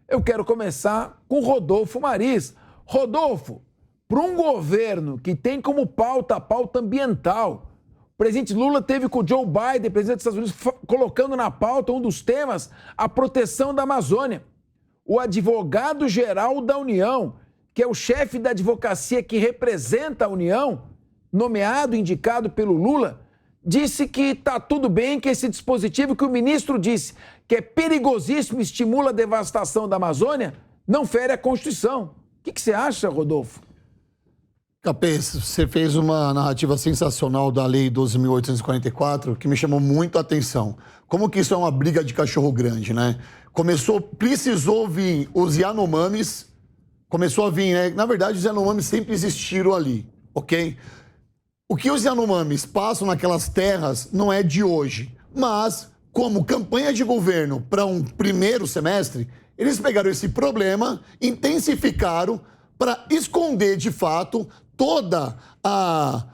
Eu quero começar com Rodolfo Mariz. Rodolfo, para um governo que tem como pauta a pauta ambiental, o presidente Lula teve com o Joe Biden, presidente dos Estados Unidos, colocando na pauta um dos temas, a proteção da Amazônia. O advogado-geral da União, que é o chefe da advocacia que representa a União, nomeado, indicado pelo Lula, disse que está tudo bem, que esse dispositivo que o ministro disse que é perigosíssimo, estimula a devastação da Amazônia, não fere a Constituição. O que você acha, Rodolfo? Capês, você fez uma narrativa sensacional da Lei 12.844 que me chamou muito a atenção. Como que isso é uma briga de cachorro grande, né? Precisou vir os Yanomamis, começou a vir, né? Na verdade, os Yanomamis sempre existiram ali, ok? O que os Yanomamis passam naquelas terras não é de hoje, mas como campanha de governo para um primeiro semestre, eles pegaram esse problema, intensificaram para esconder de fato toda a...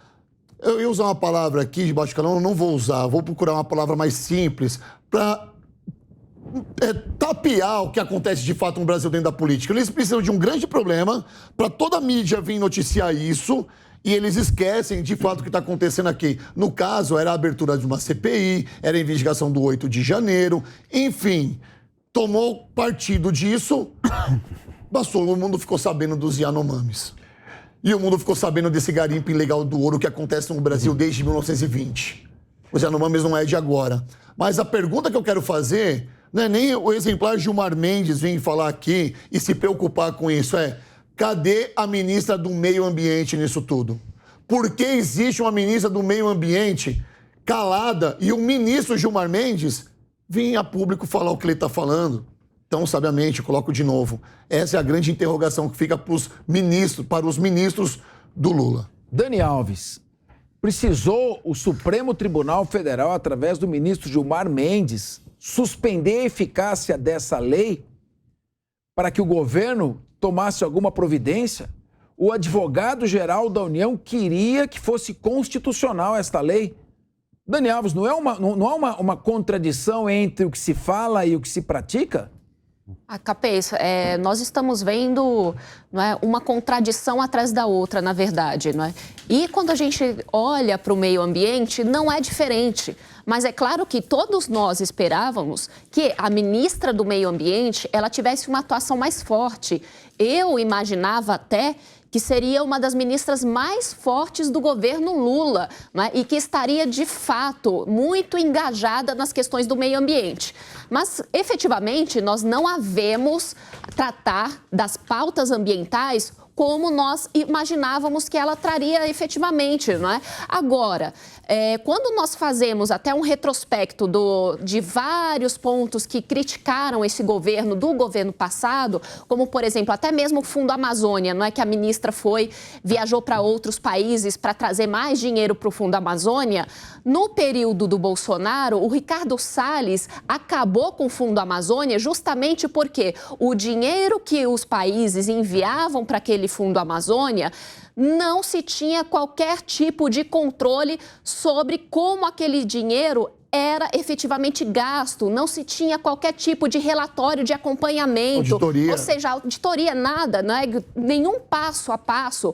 Eu ia usar uma palavra aqui de baixo calão, não vou usar, vou procurar uma palavra mais simples para tapear o que acontece de fato no Brasil dentro da política. Eles precisam de um grande problema para toda a mídia vir noticiar isso e eles esquecem de fato o que está acontecendo aqui. No caso, era a abertura de uma CPI, era a investigação do 8 de janeiro, enfim, tomou partido disso, bastou, o mundo ficou sabendo dos Yanomamis. E o mundo ficou sabendo desse garimpo ilegal do ouro que acontece no Brasil desde 1920. Os Yanomamis não é de agora. Mas a pergunta que eu quero fazer, não é nem o exemplar Gilmar Mendes vir falar aqui e se preocupar com isso, cadê a ministra do Meio Ambiente nisso tudo? Por que existe uma ministra do Meio Ambiente calada e o ministro Gilmar Mendes vir a público falar o que ele está falando? Então, sabiamente, coloco de novo. Essa é a grande interrogação que fica para os ministros do Lula. Dani Alves, precisou o Supremo Tribunal Federal, através do ministro Gilmar Mendes, suspender a eficácia dessa lei para que o governo tomasse alguma providência? O advogado-geral da União queria que fosse constitucional esta lei. Dani Alves, não há uma contradição entre o que se fala e o que se pratica? Capês, nós estamos vendo, não é, uma contradição atrás da outra, na verdade. Não é? E quando a gente olha para o meio ambiente, não é diferente. Mas é claro que todos nós esperávamos que a ministra do Meio Ambiente ela tivesse uma atuação mais forte. Eu imaginava até que seria uma das ministras mais fortes do governo Lula, né? E que estaria, de fato, muito engajada nas questões do meio ambiente. Mas, efetivamente, nós não havemos tratar das pautas ambientais como nós imaginávamos que ela traria efetivamente, não é? Agora, quando nós fazemos até um retrospecto de vários pontos que criticaram esse governo, do governo passado, como, por exemplo, até mesmo o Fundo Amazônia, não é, que a ministra viajou para outros países para trazer mais dinheiro para o Fundo Amazônia, no período do Bolsonaro, o Ricardo Salles acabou com o Fundo Amazônia justamente porque o dinheiro que os países enviavam para aquele Fundo Amazônia não se tinha qualquer tipo de controle sobre como aquele dinheiro era efetivamente gasto, não se tinha qualquer tipo de relatório de acompanhamento. Auditoria. Ou seja, auditoria nada, né? Nenhum passo a passo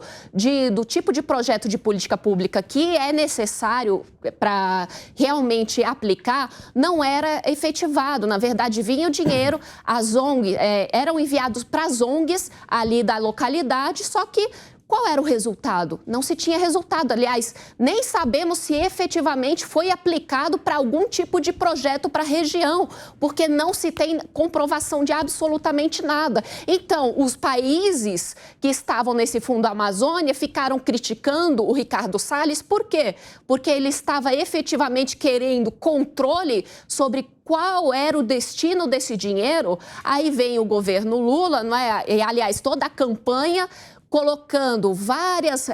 do tipo de projeto de política pública que é necessário para realmente aplicar não era efetivado. Na verdade, vinha o dinheiro, as ONGs eram enviados para as ONGs ali da localidade, só que qual era o resultado? Não se tinha resultado. Aliás, nem sabemos se efetivamente foi aplicado para algum tipo de projeto para a região, porque não se tem comprovação de absolutamente nada. Então, os países que estavam nesse Fundo Amazônia ficaram criticando o Ricardo Salles. Por quê? Porque ele estava efetivamente querendo controle sobre qual era o destino desse dinheiro. Aí vem o governo Lula, não é? E, aliás, toda a campanha colocando várias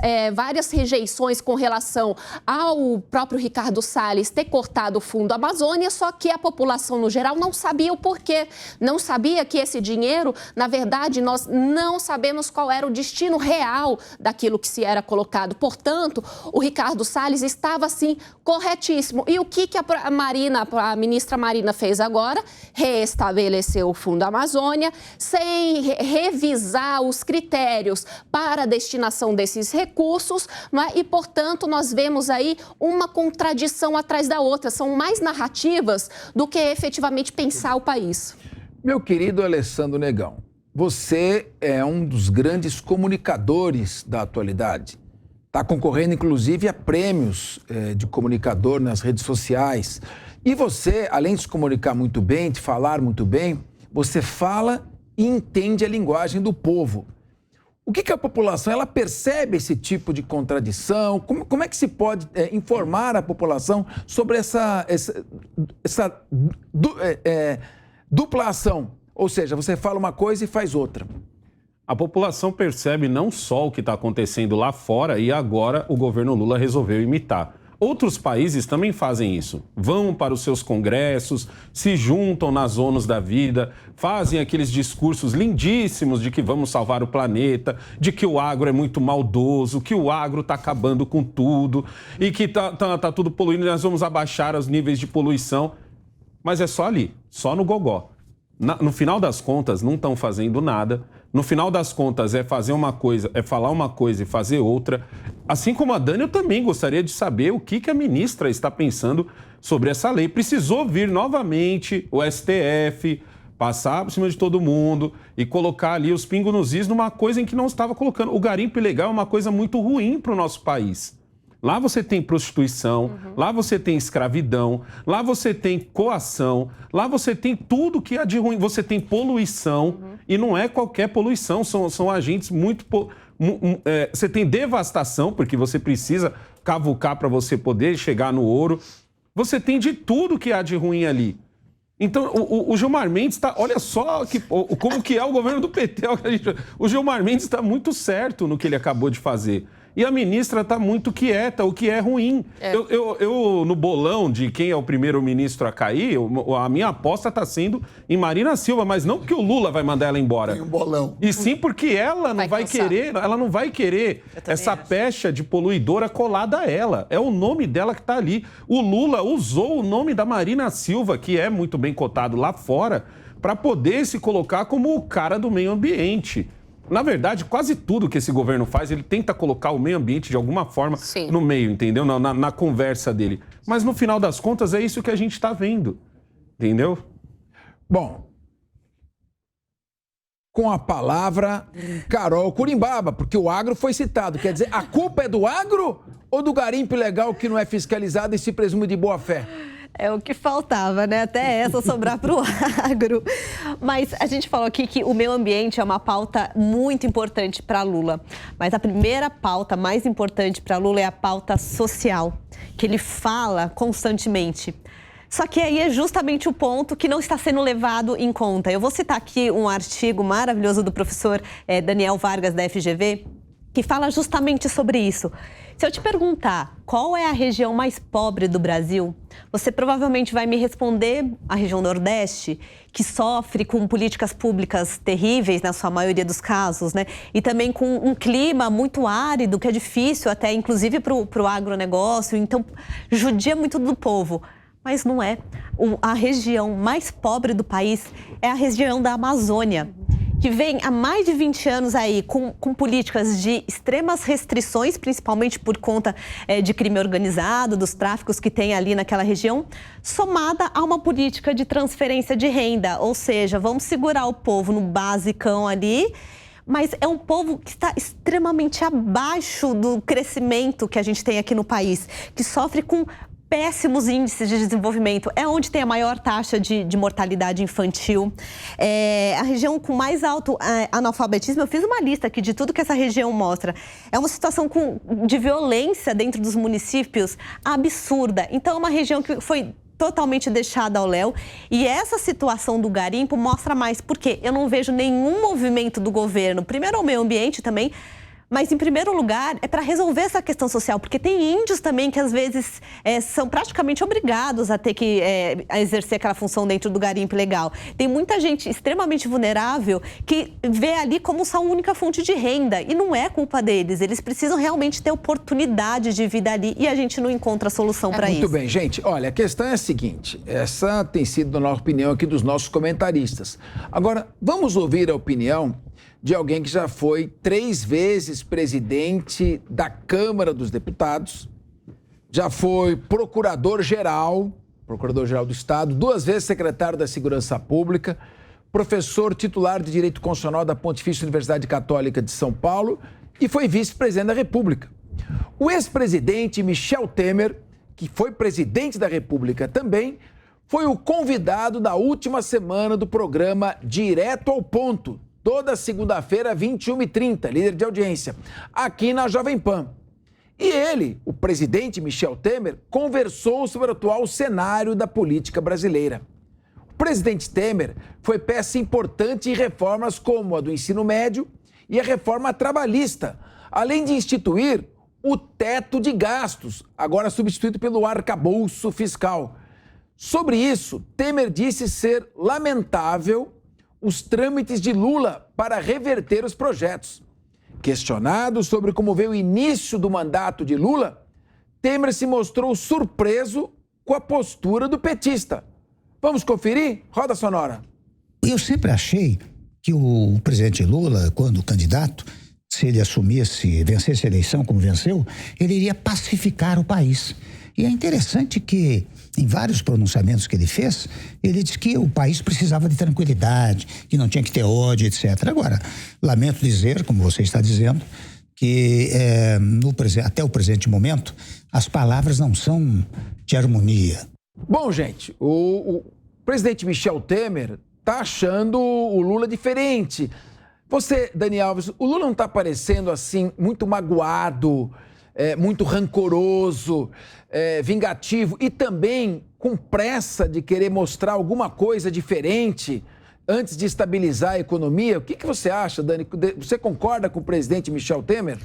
rejeições com relação ao próprio Ricardo Salles ter cortado o Fundo Amazônia, só que a população no geral não sabia o porquê, não sabia que esse dinheiro, na verdade, nós não sabemos qual era o destino real daquilo que se era colocado. Portanto, o Ricardo Salles estava, assim, corretíssimo. E o que a ministra Marina fez agora? Reestabeleceu o Fundo Amazônia, sem revisar os critérios para a destinação desses recursos, né? E, portanto, nós vemos aí uma contradição atrás da outra. São mais narrativas do que efetivamente pensar o país. Meu querido Alessandro Negão, você é um dos grandes comunicadores da atualidade. Está concorrendo, inclusive, a prêmios de comunicador nas redes sociais. E você, além de se comunicar muito bem, de falar muito bem, você fala e entende a linguagem do povo. O que a população, ela percebe esse tipo de contradição? Como é que se pode informar a população sobre essa dupla ação? Ou seja, você fala uma coisa e faz outra. A população percebe não só o que está acontecendo lá fora e agora o governo Lula resolveu imitar. Outros países também fazem isso. Vão para os seus congressos, se juntam nas ONUs da vida, fazem aqueles discursos lindíssimos de que vamos salvar o planeta, de que o agro é muito maldoso, que o agro está acabando com tudo e que tá tudo poluindo e nós vamos abaixar os níveis de poluição. Mas é só ali, só no gogó. No final das contas, não estão fazendo nada. No final das contas, é fazer uma coisa, é falar uma coisa e fazer outra. Assim como a Dani, eu também gostaria de saber o que a ministra está pensando sobre essa lei. Precisou vir novamente o STF, passar por cima de todo mundo e colocar ali os pingos nos is numa coisa em que não estava colocando. O garimpo ilegal é uma coisa muito ruim para o nosso país. Lá você tem prostituição, lá você tem escravidão, lá você tem coação, lá você tem tudo que há de ruim. Você tem poluição e não é qualquer poluição, são agentes muito... você tem devastação, porque você precisa cavucar para você poder chegar no ouro. Você tem de tudo que há de ruim ali. Então, o Gilmar Mendes está... Olha só como que é o governo do PT. O Gilmar Mendes está muito certo no que ele acabou de fazer. E a ministra está muito quieta, o que é ruim. Eu, no bolão de quem é o primeiro-ministro a cair, a minha aposta está sendo em Marina Silva, mas não porque o Lula vai mandar ela embora. Tem um bolão. E sim porque ela não vai querer essa pecha de poluidora colada a ela. É o nome dela que está ali. O Lula usou o nome da Marina Silva, que é muito bem cotado lá fora, para poder se colocar como o cara do meio ambiente. Na verdade, quase tudo que esse governo faz, ele tenta colocar o meio ambiente de alguma forma no meio, entendeu? Na conversa dele. Mas no final das contas, é isso que a gente está vendo, entendeu? Bom, com a palavra Carol Curimbaba, porque o agro foi citado. Quer dizer, a culpa é do agro ou do garimpo ilegal que não é fiscalizado e se presume de boa fé? É o que faltava, né? Até essa sobrar para o agro. Mas a gente falou aqui que o meio ambiente é uma pauta muito importante para Lula. Mas a primeira pauta mais importante para Lula é a pauta social, que ele fala constantemente. Só que aí é justamente o ponto que não está sendo levado em conta. Eu vou citar aqui um artigo maravilhoso do professor Daniel Vargas, da FGV, que fala justamente sobre isso. Se eu te perguntar qual é a região mais pobre do Brasil, você provavelmente vai me responder a região Nordeste, que sofre com políticas públicas terríveis, na sua maioria dos casos, né? E também com um clima muito árido, que é difícil até, inclusive, para o agronegócio. Então, judia muito do povo. Mas não é. A região mais pobre do país é a região da Amazônia, que vem há mais de 20 anos aí com políticas de extremas restrições, principalmente por conta de crime organizado, dos tráficos que tem ali naquela região, somada a uma política de transferência de renda, ou seja, vamos segurar o povo no basicão ali, mas é um povo que está extremamente abaixo do crescimento que a gente tem aqui no país, que sofre com péssimos índices de desenvolvimento, é onde tem a maior taxa de mortalidade infantil. A região com mais alto analfabetismo, eu fiz uma lista aqui de tudo que essa região mostra. É uma situação de violência dentro dos municípios absurda. Então, é uma região que foi totalmente deixada ao léu. E essa situação do garimpo mostra mais, porque eu não vejo nenhum movimento do governo, primeiro ao meio ambiente também, mas, em primeiro lugar, é para resolver essa questão social, porque tem índios também que, às vezes, são praticamente obrigados a ter que a exercer aquela função dentro do garimpo ilegal. Tem muita gente extremamente vulnerável que vê ali como sua única fonte de renda, e não é culpa deles. Eles precisam realmente ter oportunidade de vida ali, e a gente não encontra solução para isso. Muito bem, gente. Olha, a questão é a seguinte, essa tem sido a opinião aqui dos nossos comentaristas. Agora, vamos ouvir a opinião de alguém que já foi 3 vezes presidente da Câmara dos Deputados, já foi procurador-geral do Estado, 2 vezes secretário da Segurança Pública, professor titular de Direito Constitucional da Pontifícia Universidade Católica de São Paulo e foi vice-presidente da República. O ex-presidente Michel Temer, que foi presidente da República também, foi o convidado da última semana do programa Direto ao Ponto, toda segunda-feira, 21h30, líder de audiência, aqui na Jovem Pan. E ele, o presidente Michel Temer, conversou sobre o atual cenário da política brasileira. O presidente Temer foi peça importante em reformas como a do ensino médio e a reforma trabalhista, além de instituir o teto de gastos, agora substituído pelo arcabouço fiscal. Sobre isso, Temer disse ser lamentável os trâmites de Lula para reverter os projetos. Questionado sobre como veio o início do mandato de Lula, Temer se mostrou surpreso com a postura do petista. Vamos conferir? Roda sonora. Eu sempre achei que o presidente Lula, quando candidato, se ele assumisse, vencesse a eleição como venceu, ele iria pacificar o país. E é interessante que, em vários pronunciamentos que ele fez, ele disse que o país precisava de tranquilidade, que não tinha que ter ódio, etc. Agora, lamento dizer, como você está dizendo, que até o presente momento, as palavras não são de harmonia. Bom, gente, o presidente Michel Temer está achando o Lula diferente. Você, Dani Alves, o Lula não está parecendo assim muito magoado, muito rancoroso, vingativo e também com pressa de querer mostrar alguma coisa diferente antes de estabilizar a economia? O que você acha, Dani? Você concorda com o presidente Michel Temer?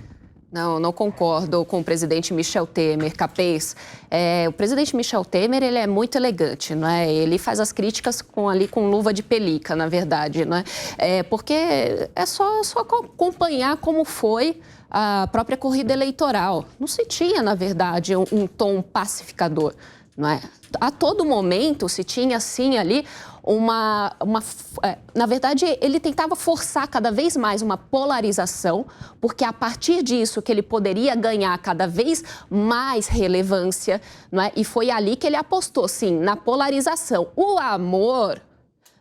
Não concordo com o presidente Michel Temer, Capês. O presidente Michel Temer, ele é muito elegante, não é? Ele faz as críticas com luva de pelica, na verdade, não é? Porque é só acompanhar como foi a própria corrida eleitoral. Não se tinha, na verdade, um tom pacificador, não é? A todo momento se tinha, assim, ali na verdade, ele tentava forçar cada vez mais uma polarização, porque a partir disso que ele poderia ganhar cada vez mais relevância, não é? E foi ali que ele apostou, sim, na polarização. O amor,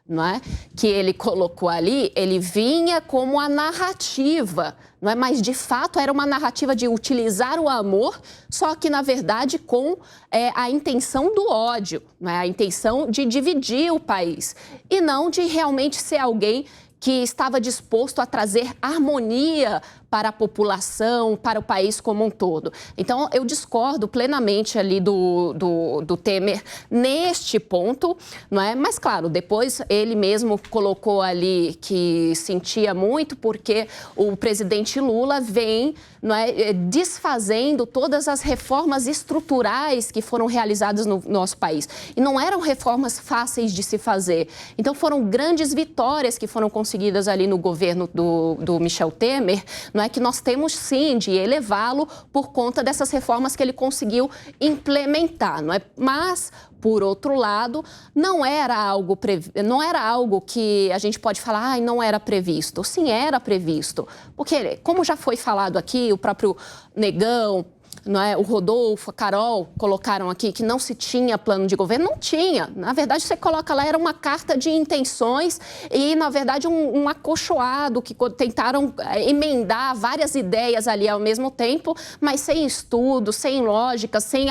não é? Que ele colocou ali, ele vinha como a narrativa, não é? Mas, de fato, era uma narrativa de utilizar o amor, só que, na verdade, com a intenção do ódio, não é? A intenção de dividir o país e não de realmente ser alguém que estava disposto a trazer harmonia para a população, para o país como um todo. Então, eu discordo plenamente ali do Temer neste ponto, não é? Mas, claro, depois ele mesmo colocou ali que sentia muito porque o presidente Lula vem, não é, desfazendo todas as reformas estruturais que foram realizadas no nosso país. E não eram reformas fáceis de se fazer. Então, foram grandes vitórias que foram conseguidas ali no governo do Michel Temer, não é, que nós temos, sim, de elevá-lo por conta dessas reformas que ele conseguiu implementar, não é? Mas, por outro lado, não era algo que a gente pode falar, não era previsto. Sim, era previsto. Porque, como já foi falado aqui, o próprio Negão, não é? O Rodolfo, a Carol colocaram aqui que não se tinha plano de governo. Não tinha. Na verdade, você coloca lá, era uma carta de intenções e, na verdade, um acolchoado que tentaram emendar várias ideias ali ao mesmo tempo, mas sem estudo, sem lógica, sem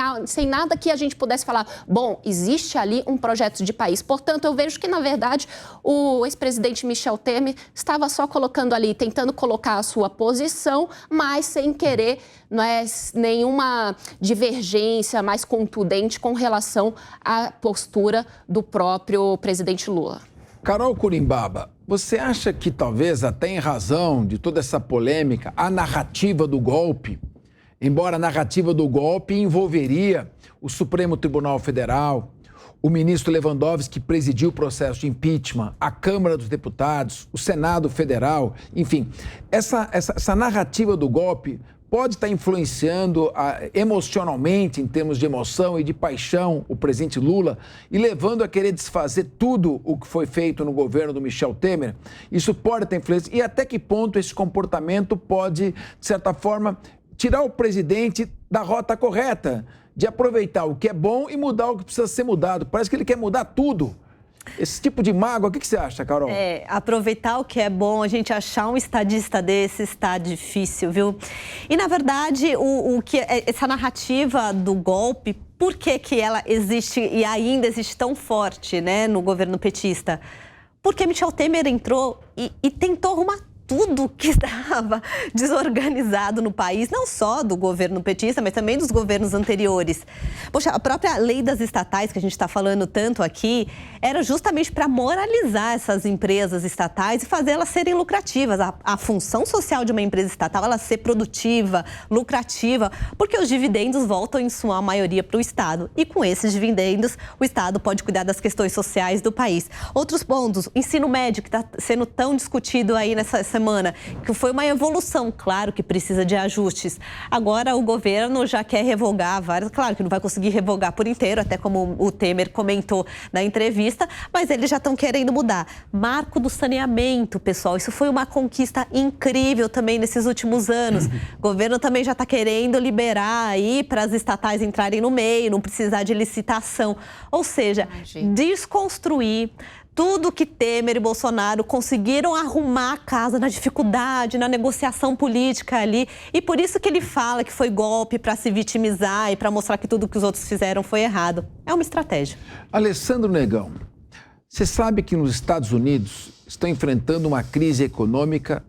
nada que a gente pudesse falar. Bom, existe ali um projeto de país. Portanto, eu vejo que, na verdade, o ex-presidente Michel Temer estava só colocando ali, tentando colocar a sua posição, mas sem querer, não é, nenhuma divergência mais contundente com relação à postura do próprio presidente Lula. Carol Curimbaba, você acha que talvez, até em razão de toda essa polêmica, a narrativa do golpe, embora a narrativa do golpe envolveria o Supremo Tribunal Federal, o ministro Lewandowski, que presidiu o processo de impeachment, a Câmara dos Deputados, o Senado Federal, enfim, essa narrativa do golpe pode estar influenciando emocionalmente, em termos de emoção e de paixão, o presidente Lula e levando a querer desfazer tudo o que foi feito no governo do Michel Temer? Isso pode ter influência. E até que ponto esse comportamento pode, de certa forma, tirar o presidente da rota correta, de aproveitar o que é bom e mudar o que precisa ser mudado? Parece que ele quer mudar tudo. Esse tipo de mágoa, o que você acha, Carol? Aproveitar o que é bom, a gente achar um estadista desse está difícil, viu? E, na verdade, essa narrativa do golpe, por que ela existe e ainda existe tão forte, né, no governo petista? Porque Michel Temer entrou e tentou arrumar tudo que estava desorganizado no país, não só do governo petista, mas também dos governos anteriores. Poxa, a própria lei das estatais, que a gente está falando tanto aqui, era justamente para moralizar essas empresas estatais e fazer elas serem lucrativas. A função social de uma empresa estatal, ela ser produtiva, lucrativa, porque os dividendos voltam, em sua maioria, para o Estado. E com esses dividendos, o Estado pode cuidar das questões sociais do país. Outros pontos, ensino médio, que está sendo tão discutido aí nessa semana, que foi uma evolução, claro que precisa de ajustes. Agora o governo já quer revogar várias, claro que não vai conseguir revogar por inteiro, até como o Temer comentou na entrevista, mas eles já estão querendo mudar. Marco do saneamento, pessoal, isso foi uma conquista incrível também nesses últimos anos. O governo também já está querendo liberar aí para as estatais entrarem no meio, não precisar de licitação. Ou seja, desconstruir tudo que Temer e Bolsonaro conseguiram arrumar a casa na dificuldade, na negociação política ali. E por isso que ele fala que foi golpe para se vitimizar e para mostrar que tudo que os outros fizeram foi errado. É uma estratégia. Alessandro Negão, você sabe que nos Estados Unidos estão enfrentando uma crise econômica,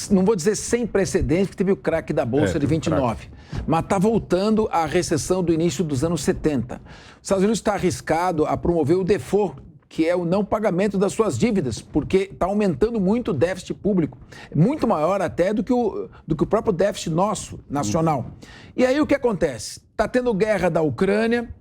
não vou dizer sem precedentes, porque teve o craque da Bolsa de 29, mas está voltando à recessão do início dos anos 70. Os Estados Unidos está arriscado a promover o default, que é o não pagamento das suas dívidas, porque está aumentando muito o déficit público, muito maior até do que o próprio déficit nosso, nacional. E aí o que acontece? Está tendo guerra da Ucrânia,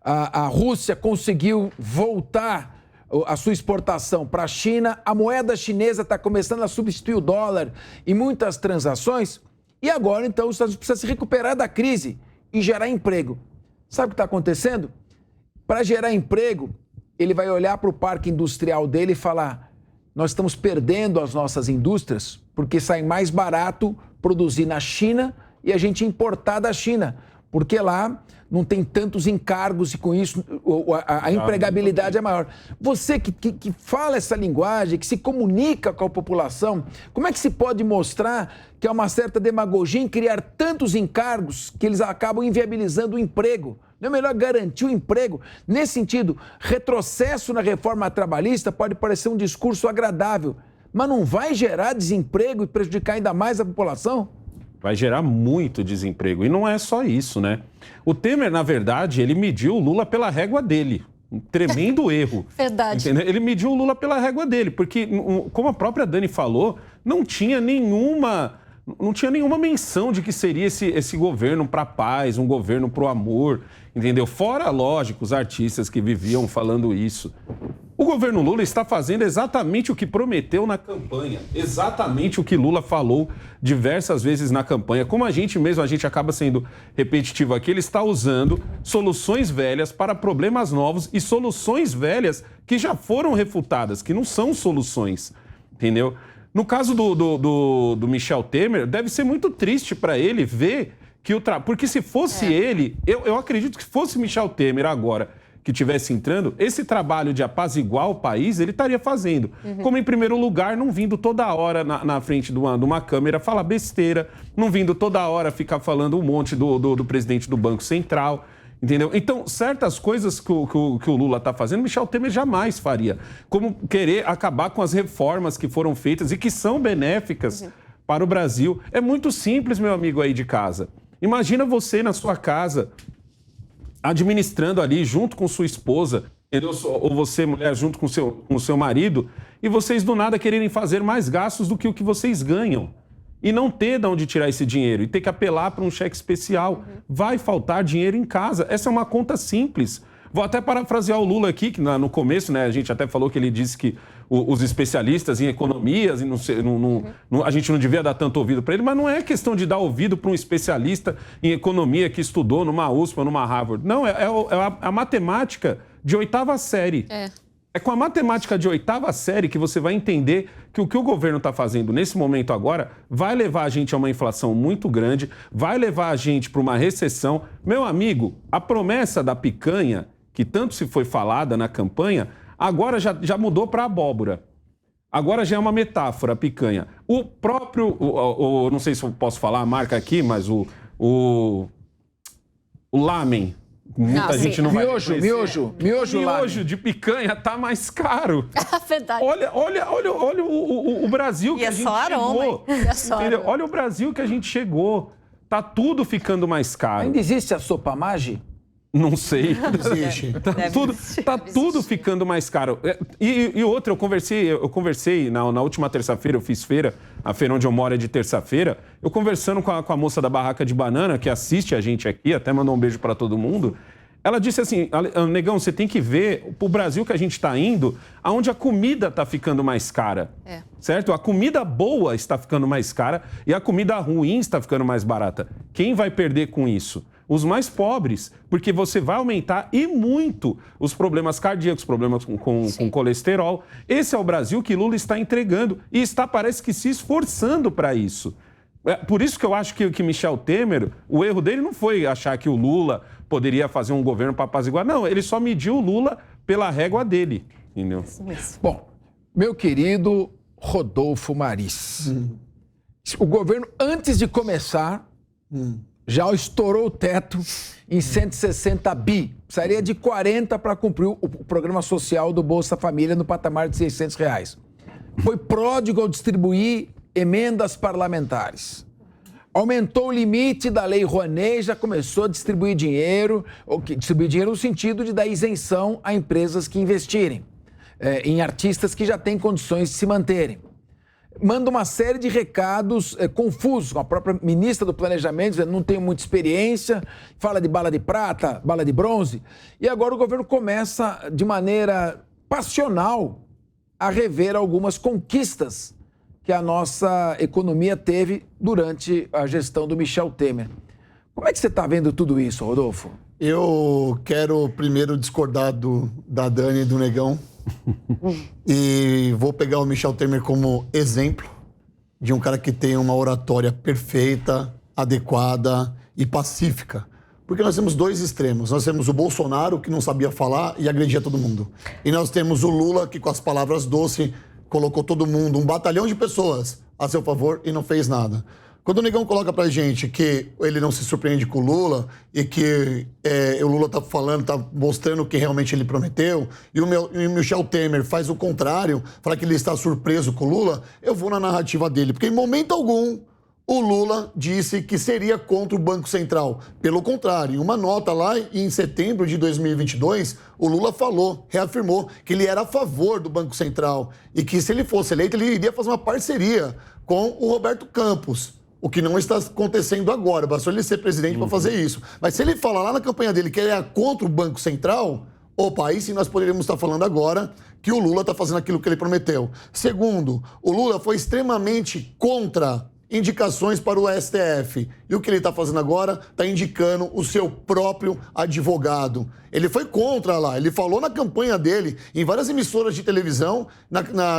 a Rússia conseguiu voltar a sua exportação para a China, a moeda chinesa está começando a substituir o dólar em muitas transações, e agora, então, os Estados Unidos precisam se recuperar da crise e gerar emprego. Sabe o que está acontecendo? Para gerar emprego, ele vai olhar para o parque industrial dele e falar: nós estamos perdendo as nossas indústrias porque sai mais barato produzir na China e a gente importar da China, porque lá não tem tantos encargos e com isso a empregabilidade é maior. Você que fala essa linguagem, que se comunica com a população, como é que se pode mostrar que há uma certa demagogia em criar tantos encargos que eles acabam inviabilizando o emprego? Não é melhor garantir o emprego? Nesse sentido, retrocesso na reforma trabalhista pode parecer um discurso agradável, mas não vai gerar desemprego e prejudicar ainda mais a população? Vai gerar muito desemprego. E não é só isso, né? O Temer, na verdade, ele mediu o Lula pela régua dele. Um tremendo erro. Verdade. Entendeu? Ele mediu o Lula pela régua dele, porque, como a própria Dani falou, não tinha nenhuma menção de que seria esse governo para a paz, um governo para o amor, entendeu? Fora, lógico, os artistas que viviam falando isso. O governo Lula está fazendo exatamente o que prometeu na campanha, exatamente o que Lula falou diversas vezes na campanha. Como a gente acaba sendo repetitivo aqui, ele está usando soluções velhas para problemas novos e soluções velhas que já foram refutadas, que não são soluções, entendeu? No caso do Michel Temer, deve ser muito triste para ele ver que porque se fosse ele, eu acredito que se fosse Michel Temer agora que estivesse entrando, esse trabalho de apaziguar o país, ele estaria fazendo. Como, em primeiro lugar, não vindo toda hora na frente de uma câmera falar besteira, não vindo toda hora ficar falando um monte do presidente do Banco Central, entendeu? Então, certas coisas que o Lula está fazendo, Michel Temer jamais faria. Como querer acabar com as reformas que foram feitas e que são benéficas para o Brasil. É muito simples, meu amigo aí de casa. Imagina você na sua casa, administrando ali junto com sua esposa, ou você, mulher, junto com o seu marido, e vocês do nada quererem fazer mais gastos do que o que vocês ganham. E não ter de onde tirar esse dinheiro, e ter que apelar para um cheque especial. Vai faltar dinheiro em casa. Essa é uma conta simples. Vou até parafrasear o Lula aqui, que no começo, né, a gente até falou que ele disse que os especialistas em economias, e a gente não devia dar tanto ouvido para ele, mas não é questão de dar ouvido para um especialista em economia que estudou numa USP ou numa Harvard. Não, é a matemática de 8ª série. É com a matemática de 8ª série que você vai entender que o que o governo está fazendo nesse momento agora vai levar a gente a uma inflação muito grande, vai levar a gente para uma recessão. Meu amigo, a promessa da picanha, que tanto se foi falada na campanha, agora já mudou para abóbora. Agora já é uma metáfora, a picanha. O próprio, não sei se eu posso falar a marca aqui, mas o lamen. Muita gente não vai conhecer. Miojo de picanha tá mais caro. Verdade. Olha o Brasil que a gente chegou. Olha o Brasil que a gente chegou. Tá tudo ficando mais caro. Ainda existe a sopa Maggi? Não sei. Tá tudo ficando mais caro. E outra, eu conversei na última terça-feira, eu fiz feira, a feira onde eu moro é de terça-feira, eu conversando com a moça da barraca de banana, que assiste a gente aqui, até mandou um beijo para todo mundo. Ela disse assim: negão, você tem que ver o Brasil que a gente está indo, aonde a comida está ficando mais cara. Certo? A comida boa está ficando mais cara e a comida ruim está ficando mais barata. Quem vai perder com isso? Os mais pobres, porque você vai aumentar e muito os problemas cardíacos, problemas com colesterol. Esse é o Brasil que Lula está entregando e está, parece que, se esforçando para isso. Por isso que eu acho que Michel Temer, o erro dele não foi achar que o Lula poderia fazer um governo para apaziguar. Não, ele só mediu o Lula pela régua dele. Entendeu? Bom, meu querido Rodolfo Maris, o governo, antes de começar, já estourou o teto em 160 bi. Precisaria de 40 para cumprir o programa social do Bolsa Família no patamar de R$600. Foi pródigo ao distribuir emendas parlamentares. Aumentou o limite da Lei Rouanet, já começou a distribuir dinheiro no sentido de dar isenção a empresas que investirem. em artistas que já têm condições de se manterem. Manda uma série de recados confusos, com a própria ministra do Planejamento, dizendo não tenho muita experiência, fala de bala de prata, bala de bronze, e agora o governo começa, de maneira passional, a rever algumas conquistas que a nossa economia teve durante a gestão do Michel Temer. Como é que você está vendo tudo isso, Rodolfo? Eu quero primeiro discordar da Dani e do Negão. E vou pegar o Michel Temer como exemplo de um cara que tem uma oratória perfeita, adequada e pacífica. Porque nós temos dois extremos. Nós temos o Bolsonaro, que não sabia falar e agredia todo mundo. E nós temos o Lula, que com as palavras doces colocou todo mundo, um batalhão de pessoas a seu favor e não fez nada. Quando o Negão coloca pra gente que ele não se surpreende com o Lula e que o Lula tá falando, tá mostrando o que realmente ele prometeu, e o Michel Temer faz o contrário, fala que ele está surpreso com o Lula, eu vou na narrativa dele, porque em momento algum o Lula disse que seria contra o Banco Central. Pelo contrário, em uma nota lá em setembro de 2022, o Lula falou, reafirmou que ele era a favor do Banco Central e que se ele fosse eleito, ele iria fazer uma parceria com o Roberto Campos. O que não está acontecendo agora, bastou ele ser presidente para fazer isso. Mas se ele falar lá na campanha dele que ele é contra o Banco Central, opa, aí sim nós poderíamos estar falando agora que o Lula está fazendo aquilo que ele prometeu. Segundo, o Lula foi extremamente contra indicações para o STF. E o que ele está fazendo agora? Está indicando o seu próprio advogado. Ele foi contra lá, ele falou na campanha dele, em várias emissoras de televisão,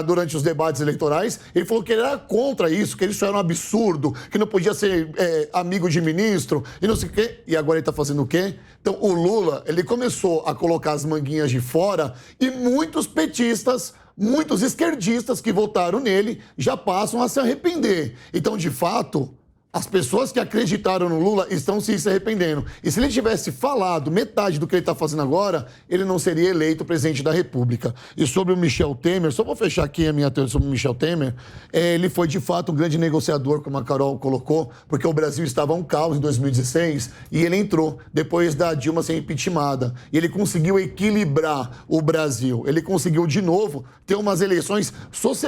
durante os debates eleitorais, ele falou que ele era contra isso, que isso era um absurdo, que não podia ser amigo de ministro, e não sei o quê. E agora ele está fazendo o quê? Então, o Lula, ele começou a colocar as manguinhas de fora e muitos petistas, muitos esquerdistas que votaram nele já passam a se arrepender. Então, de fato, as pessoas que acreditaram no Lula estão se arrependendo. E se ele tivesse falado metade do que ele está fazendo agora, ele não seria eleito presidente da República. E sobre o Michel Temer, só vou fechar aqui a minha teoria sobre o Michel Temer, ele foi de fato um grande negociador, como a Carol colocou, porque o Brasil estava um caos em 2016 e ele entrou depois da Dilma ser impeachmentada. E ele conseguiu equilibrar o Brasil. Ele conseguiu, de novo, ter umas eleições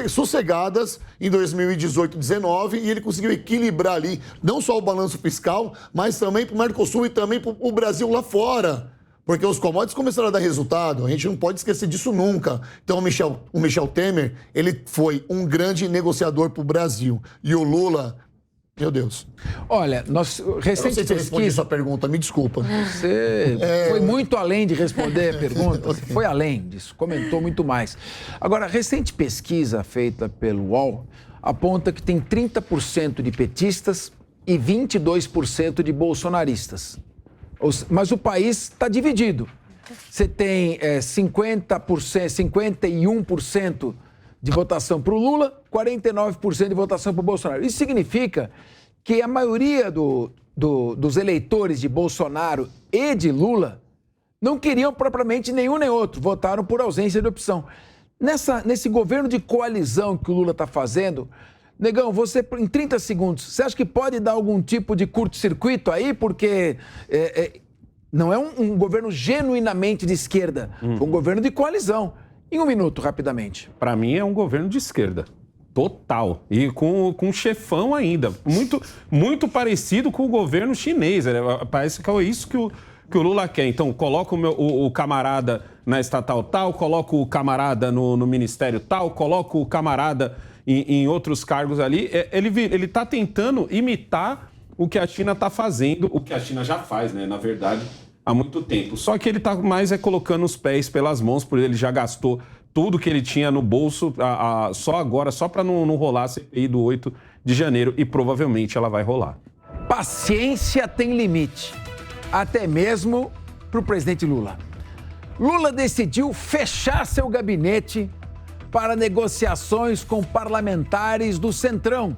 sossegadas em 2018 e 2019 e ele conseguiu equilibrar ali não só o balanço fiscal, mas também para o Mercosul e também para o Brasil lá fora. Porque os commodities começaram a dar resultado, a gente não pode esquecer disso nunca. Então o Michel Temer, ele foi um grande negociador para o Brasil. E o Lula, meu Deus. Olha, nós recente pesquisa... respondi essa pergunta, me desculpa. Você foi muito além de responder a pergunta, você foi além disso, comentou muito mais. Agora, recente pesquisa feita pelo UOL aponta que tem 30% de petistas e 22% de bolsonaristas. Mas o país está dividido. Você tem 51% de votação para o Lula, 49% de votação para o Bolsonaro. Isso significa que a maioria dos eleitores de Bolsonaro e de Lula não queriam propriamente nenhum nem outro, votaram por ausência de opção. Nesse governo de coalizão que o Lula está fazendo, Negão, você, em 30 segundos, você acha que pode dar algum tipo de curto-circuito aí? Porque não é um governo genuinamente de esquerda, é um governo de coalizão. Em um minuto, rapidamente. Para mim, é um governo de esquerda. Total. E com chefão ainda. Muito, muito parecido com o governo chinês. Parece que é isso que o Lula quer. Então, coloca o camarada na estatal tal, coloca o camarada no ministério tal, coloca o camarada em outros cargos ali. Ele está tentando imitar o que a China está fazendo, o que a China já faz, né, na verdade, há muito tempo. Só que ele está mais colocando os pés pelas mãos, porque ele já gastou tudo que ele tinha no bolso só agora, só para não rolar a CPI do 8 de janeiro, e provavelmente ela vai rolar. Paciência tem limite, até mesmo para o presidente Lula. Lula decidiu fechar seu gabinete para negociações com parlamentares do Centrão.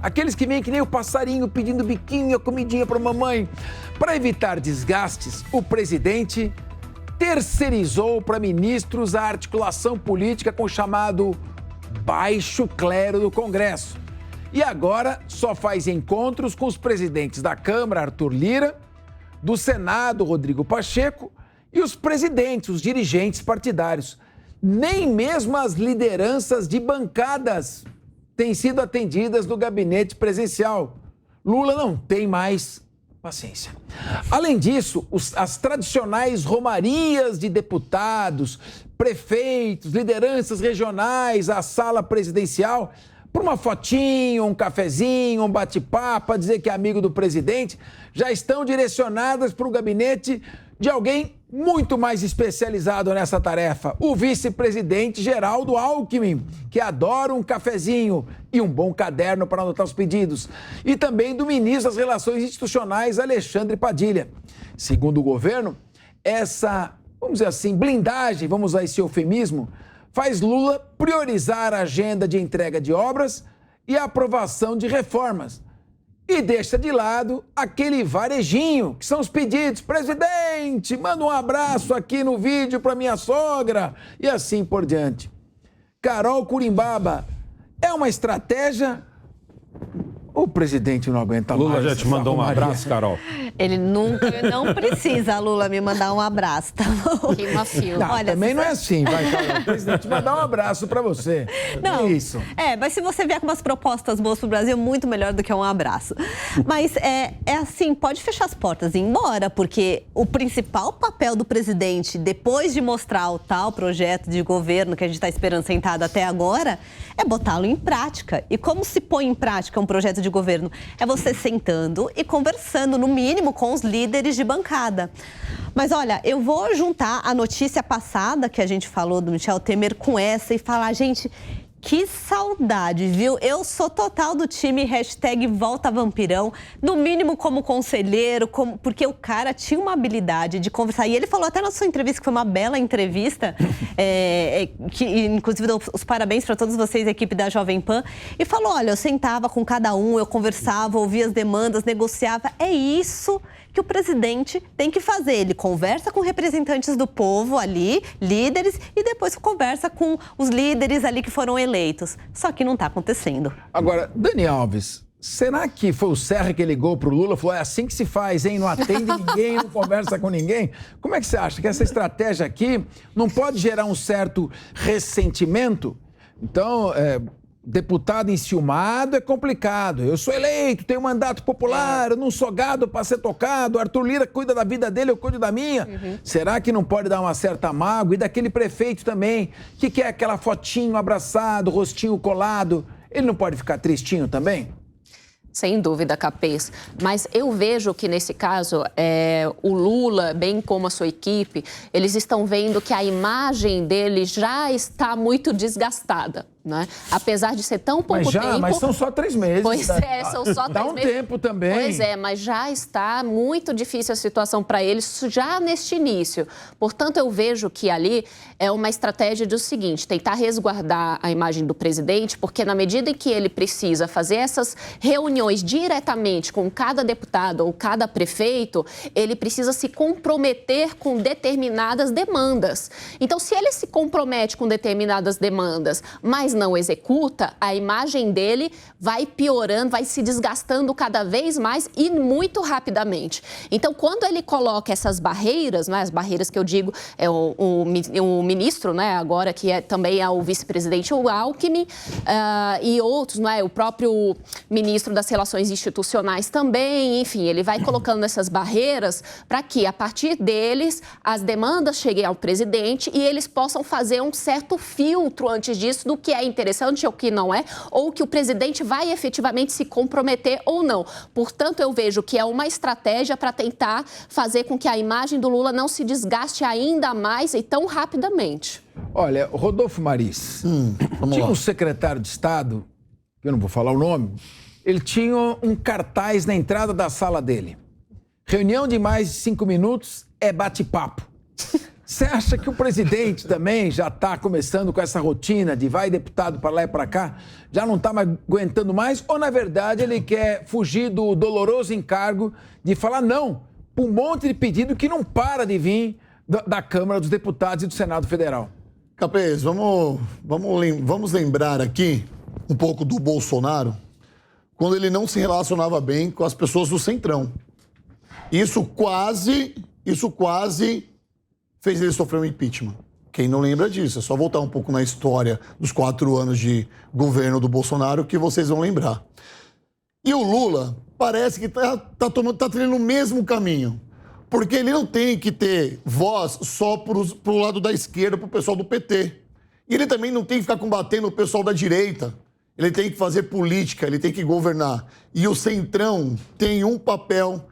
Aqueles que vêm que nem o passarinho pedindo biquinho, a comidinha para a mamãe. Para evitar desgastes, o presidente terceirizou para ministros a articulação política com o chamado baixo clero do Congresso. E agora só faz encontros com os presidentes da Câmara, Arthur Lira, do Senado, Rodrigo Pacheco, e os presidentes, os dirigentes partidários. Nem mesmo as lideranças de bancadas têm sido atendidas no gabinete presencial. Lula não tem mais paciência. Além disso, as tradicionais romarias de deputados, prefeitos, lideranças regionais à sala presidencial, por uma fotinho, um cafezinho, um bate-papo, para dizer que é amigo do presidente, já estão direcionadas para o gabinete de alguém muito mais especializado nessa tarefa, o vice-presidente Geraldo Alckmin, que adora um cafezinho e um bom caderno para anotar os pedidos, e também do ministro das Relações Institucionais, Alexandre Padilha. Segundo o governo, essa, vamos dizer assim, blindagem, vamos usar esse eufemismo, faz Lula priorizar a agenda de entrega de obras e a aprovação de reformas. E deixa de lado aquele varejinho, que são os pedidos. Presidente, manda um abraço aqui no vídeo para minha sogra. E assim por diante. Carol Curimbaba, é uma estratégia... O presidente não aguenta mais. Lula já te mandou um abraço, Carol? Ele nunca, não precisa, Lula, me mandar um abraço, tá bom? Que macio. Não, olha, também não é assim, vai, Carol. O presidente mandar um abraço pra você. Não, é isso. Mas se você vier com umas propostas boas pro Brasil, muito melhor do que um abraço. Mas é assim, pode fechar as portas e ir embora, porque o principal papel do presidente, depois de mostrar o tal projeto de governo que a gente está esperando sentado até agora, é botá-lo em prática. E como se põe em prática um projeto de governo? É você sentando e conversando, no mínimo, com os líderes de bancada. Mas olha, eu vou juntar a notícia passada que a gente falou do Michel Temer com essa e falar, gente, que saudade, viu? Eu sou total do time #VoltaVampirão, no mínimo como conselheiro, porque o cara tinha uma habilidade de conversar. E ele falou até na sua entrevista, que foi uma bela entrevista, que inclusive dou os parabéns para todos vocês, a equipe da Jovem Pan, e falou, olha, eu sentava com cada um, eu conversava, ouvia as demandas, negociava. É isso que o presidente tem que fazer. Ele conversa com representantes do povo ali, líderes, e depois conversa com os líderes ali que foram eleitos. Só que não está acontecendo. Agora, Dani Alves, será que foi o Serra que ligou pro Lula e falou, é assim que se faz, hein? Não atende ninguém, não conversa com ninguém? Como é que você acha que essa estratégia aqui não pode gerar um certo ressentimento? Então, deputado enciumado é complicado. Eu sou eleito, tenho mandato popular, eu não sou gado para ser tocado. Arthur Lira cuida da vida dele, eu cuido da minha. Será que não pode dar uma certa mágoa? E daquele prefeito também, que é aquela fotinho abraçado, rostinho colado, ele não pode ficar tristinho também? Sem dúvida, Capês. Mas eu vejo que, nesse caso, o Lula, bem como a sua equipe, eles estão vendo que a imagem dele já está muito desgastada. Né? Apesar de ser tão pouco tempo... Mas são só 3 meses. Pois são só 3 meses. Dá um tempo também. Pois mas já está muito difícil a situação para eles, já neste início. Portanto, eu vejo que ali é uma estratégia do seguinte, tentar resguardar a imagem do presidente, porque na medida em que ele precisa fazer essas reuniões diretamente com cada deputado ou cada prefeito, ele precisa se comprometer com determinadas demandas. Então, se ele se compromete com determinadas demandas, mas não executa, a imagem dele vai piorando, vai se desgastando cada vez mais e muito rapidamente. Então, quando ele coloca essas barreiras, né, as barreiras que eu digo, é o ministro, né, agora que também é o vice-presidente, o Alckmin, e outros, né, o próprio ministro das Relações Institucionais também, enfim, ele vai colocando essas barreiras para que, a partir deles, as demandas cheguem ao presidente e eles possam fazer um certo filtro antes disso do que é interessante ou que não é, ou que o presidente vai efetivamente se comprometer ou não. Portanto, eu vejo que é uma estratégia para tentar fazer com que a imagem do Lula não se desgaste ainda mais e tão rapidamente. Olha, Rodolfo Maris, tinha um secretário de Estado, que eu não vou falar o nome, ele tinha um cartaz na entrada da sala dele. Reunião de mais de 5 minutos é bate-papo. Você acha que o presidente também já está começando com essa rotina de vai deputado para lá e para cá? Já não está mais aguentando mais? Ou, na verdade, ele quer fugir do doloroso encargo de falar não para um monte de pedido que não para de vir da Câmara dos Deputados e do Senado Federal? Capês, vamos lembrar aqui um pouco do Bolsonaro, quando ele não se relacionava bem com as pessoas do Centrão. Isso quase fez ele sofrer um impeachment. Quem não lembra disso? É só voltar um pouco na história dos 4 anos de governo do Bolsonaro que vocês vão lembrar. E o Lula parece que tá trilhando o mesmo caminho. Porque ele não tem que ter voz só pro lado da esquerda, pro pessoal do PT. E ele também não tem que ficar combatendo o pessoal da direita. Ele tem que fazer política, ele tem que governar. E o Centrão tem um papel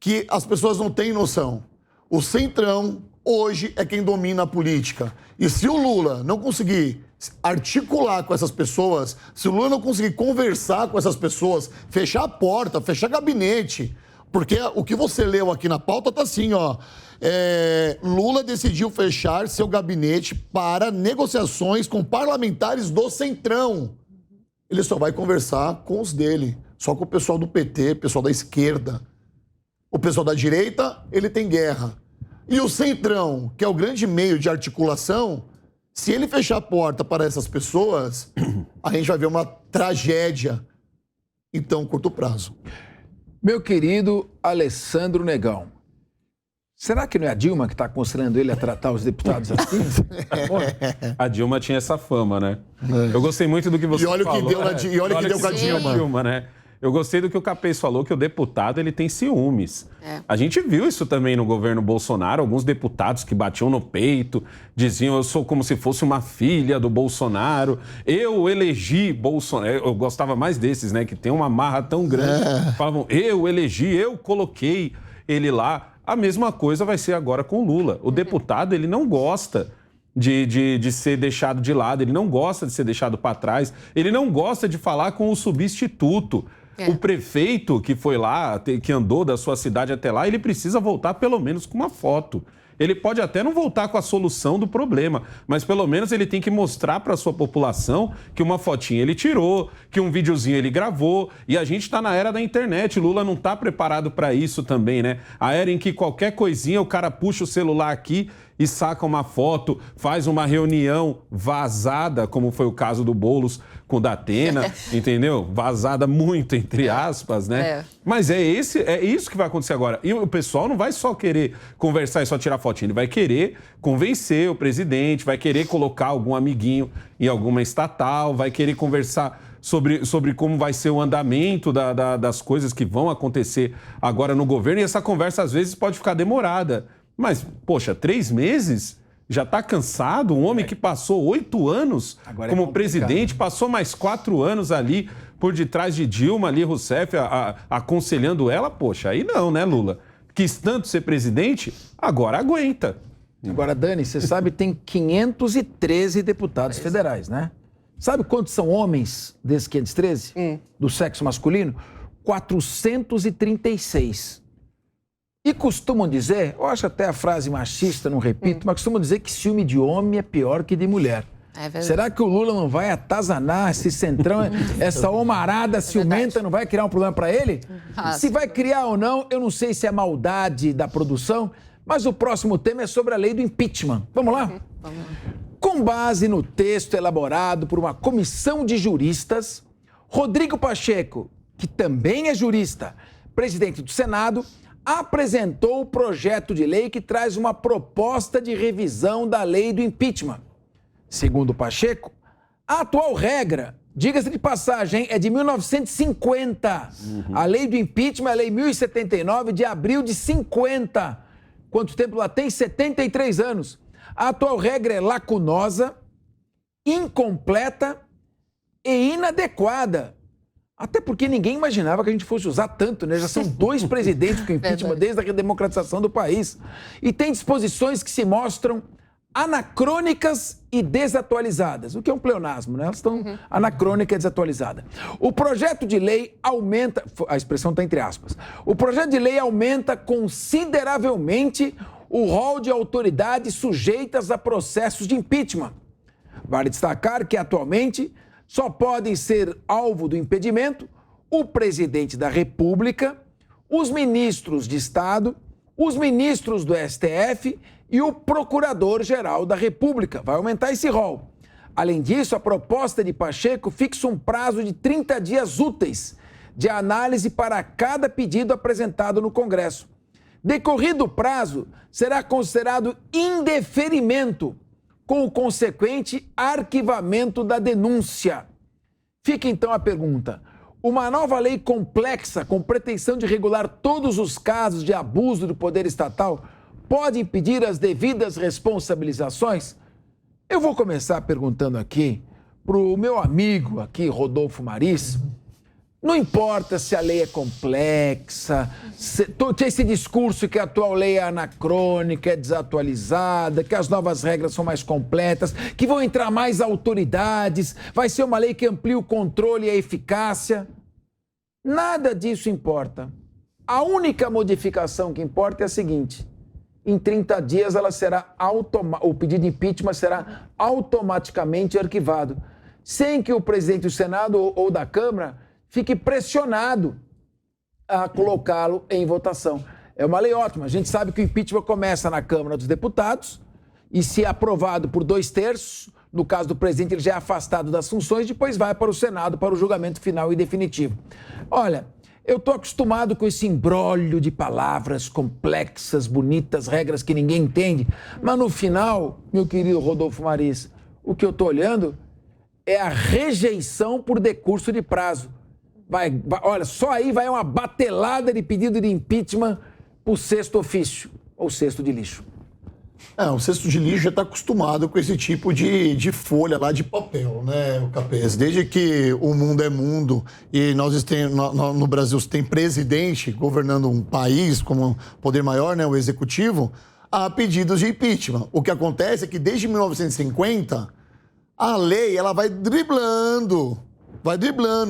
que as pessoas não têm noção. O Centrão, hoje, é quem domina a política. E se o Lula não conseguir articular com essas pessoas, se o Lula não conseguir conversar com essas pessoas, fechar a porta, fechar gabinete, porque o que você leu aqui na pauta tá assim, ó. Lula decidiu fechar seu gabinete para negociações com parlamentares do Centrão. Ele só vai conversar com os dele, só com o pessoal do PT, pessoal da esquerda. O pessoal da direita, ele tem guerra. E o Centrão, que é o grande meio de articulação, se ele fechar a porta para essas pessoas, a gente vai ver uma tragédia em tão curto prazo. Meu querido Alessandro Negão, será que não é a Dilma que está aconselhando ele a tratar os deputados assim? A Dilma tinha essa fama, né? Eu gostei muito do que você falou. E olha o que deu com a Dilma, né? Eu gostei do que o Capês falou, que o deputado ele tem ciúmes. A gente viu isso também no governo Bolsonaro, alguns deputados que batiam no peito, diziam, eu sou como se fosse uma filha do Bolsonaro, eu elegi Bolsonaro. Eu gostava mais desses, né, que tem uma marra tão grande. Falavam, eu elegi, eu coloquei ele lá. A mesma coisa vai ser agora com o Lula. O deputado, ele não gosta de ser deixado de lado, ele não gosta de ser deixado para trás, ele não gosta de falar com o substituto. O prefeito que foi lá, que andou da sua cidade até lá, ele precisa voltar pelo menos com uma foto. Ele pode até não voltar com a solução do problema, mas pelo menos ele tem que mostrar para a sua população que uma fotinha ele tirou, que um videozinho ele gravou, e a gente está na era da internet. Lula não está preparado para isso também, né? A era em que qualquer coisinha o cara puxa o celular aqui e saca uma foto, faz uma reunião vazada, como foi o caso do Boulos com o Datena, entendeu? Vazada muito, entre aspas, né? Mas é isso que vai acontecer agora. E o pessoal não vai só querer conversar e só tirar fotinho, ele vai querer convencer o presidente, vai querer colocar algum amiguinho em alguma estatal, vai querer conversar sobre como vai ser o andamento das coisas que vão acontecer agora no governo. E essa conversa, às vezes, pode ficar demorada. Mas, poxa, 3 meses? Já está cansado? Um homem que passou 8 anos como presidente, passou mais 4 anos ali por detrás de Dilma, ali, Rousseff, aconselhando ela. Poxa, aí não, né, Lula? Quis tanto ser presidente, agora aguenta. Agora, Dani, você sabe, tem 513 deputados federais, né? Sabe quantos são homens desses 513? Do sexo masculino? 436. E costumam dizer, eu acho até a frase machista, não repito, mas costumam dizer que ciúme de homem é pior que de mulher. É verdade. Será que o Lula não vai atazanar esse Centrão, essa homarada ciumenta, não vai criar um problema para ele? Se vai criar ou não, eu não sei se é maldade da produção, mas o próximo tema é sobre a lei do impeachment. Vamos lá? Vamos lá. Com base no texto elaborado por uma comissão de juristas, Rodrigo Pacheco, que também é jurista, presidente do Senado, apresentou o projeto de lei que traz uma proposta de revisão da lei do impeachment. Segundo Pacheco, a atual regra, diga-se de passagem, é de 1950. A lei do impeachment é a lei 1079 de abril de 50. Quanto tempo ela tem? 73 anos. A atual regra é lacunosa, incompleta e inadequada. Até porque ninguém imaginava que a gente fosse usar tanto, né? Já são 2 presidentes com impeachment desde a redemocratização do país. E tem disposições que se mostram anacrônicas e desatualizadas. O que é um pleonasmo, né? Elas estão anacrônica e desatualizada. O projeto de lei aumenta... A expressão está entre aspas. O projeto de lei aumenta consideravelmente o rol de autoridades sujeitas a processos de impeachment. Vale destacar que, atualmente, só podem ser alvo do impedimento o presidente da República, os ministros de Estado, os ministros do STF e o procurador-geral da República. Vai aumentar esse rol. Além disso, a proposta de Pacheco fixa um prazo de 30 dias úteis de análise para cada pedido apresentado no Congresso. Decorrido o prazo, será considerado indeferimento com o consequente arquivamento da denúncia. Fica então a pergunta: uma nova lei complexa com pretensão de regular todos os casos de abuso do poder estatal pode impedir as devidas responsabilizações? Eu vou começar perguntando aqui para o meu amigo aqui, Rodolfo Maris. Não importa se a lei é complexa, tem esse discurso que a atual lei é anacrônica, é desatualizada, que as novas regras são mais completas, que vão entrar mais autoridades, vai ser uma lei que amplia o controle e a eficácia. Nada disso importa. A única modificação que importa é a seguinte: em 30 dias o pedido de impeachment será automaticamente arquivado, sem que o presidente do Senado ou da Câmara fique pressionado a colocá-lo em votação. É uma lei ótima. A gente sabe que o impeachment começa na Câmara dos Deputados e, se aprovado por 2/3, no caso do presidente, ele já é afastado das funções, depois vai para o Senado para o julgamento final e definitivo. Olha, eu estou acostumado com esse imbróglio de palavras complexas, bonitas, regras que ninguém entende, mas no final, meu querido Rodolfo Maris, o que eu estou olhando é a rejeição por decurso de prazo. Olha, só aí vai uma batelada de pedido de impeachment para o sexto ofício, ou cesto de lixo. O cesto de lixo já está acostumado com esse tipo de folha lá de papel, né, o Capês? Desde que o mundo é mundo e no Brasil tem presidente governando um país como poder maior, né, o executivo, há pedidos de impeachment. O que acontece é que desde 1950, a lei ela vai driblando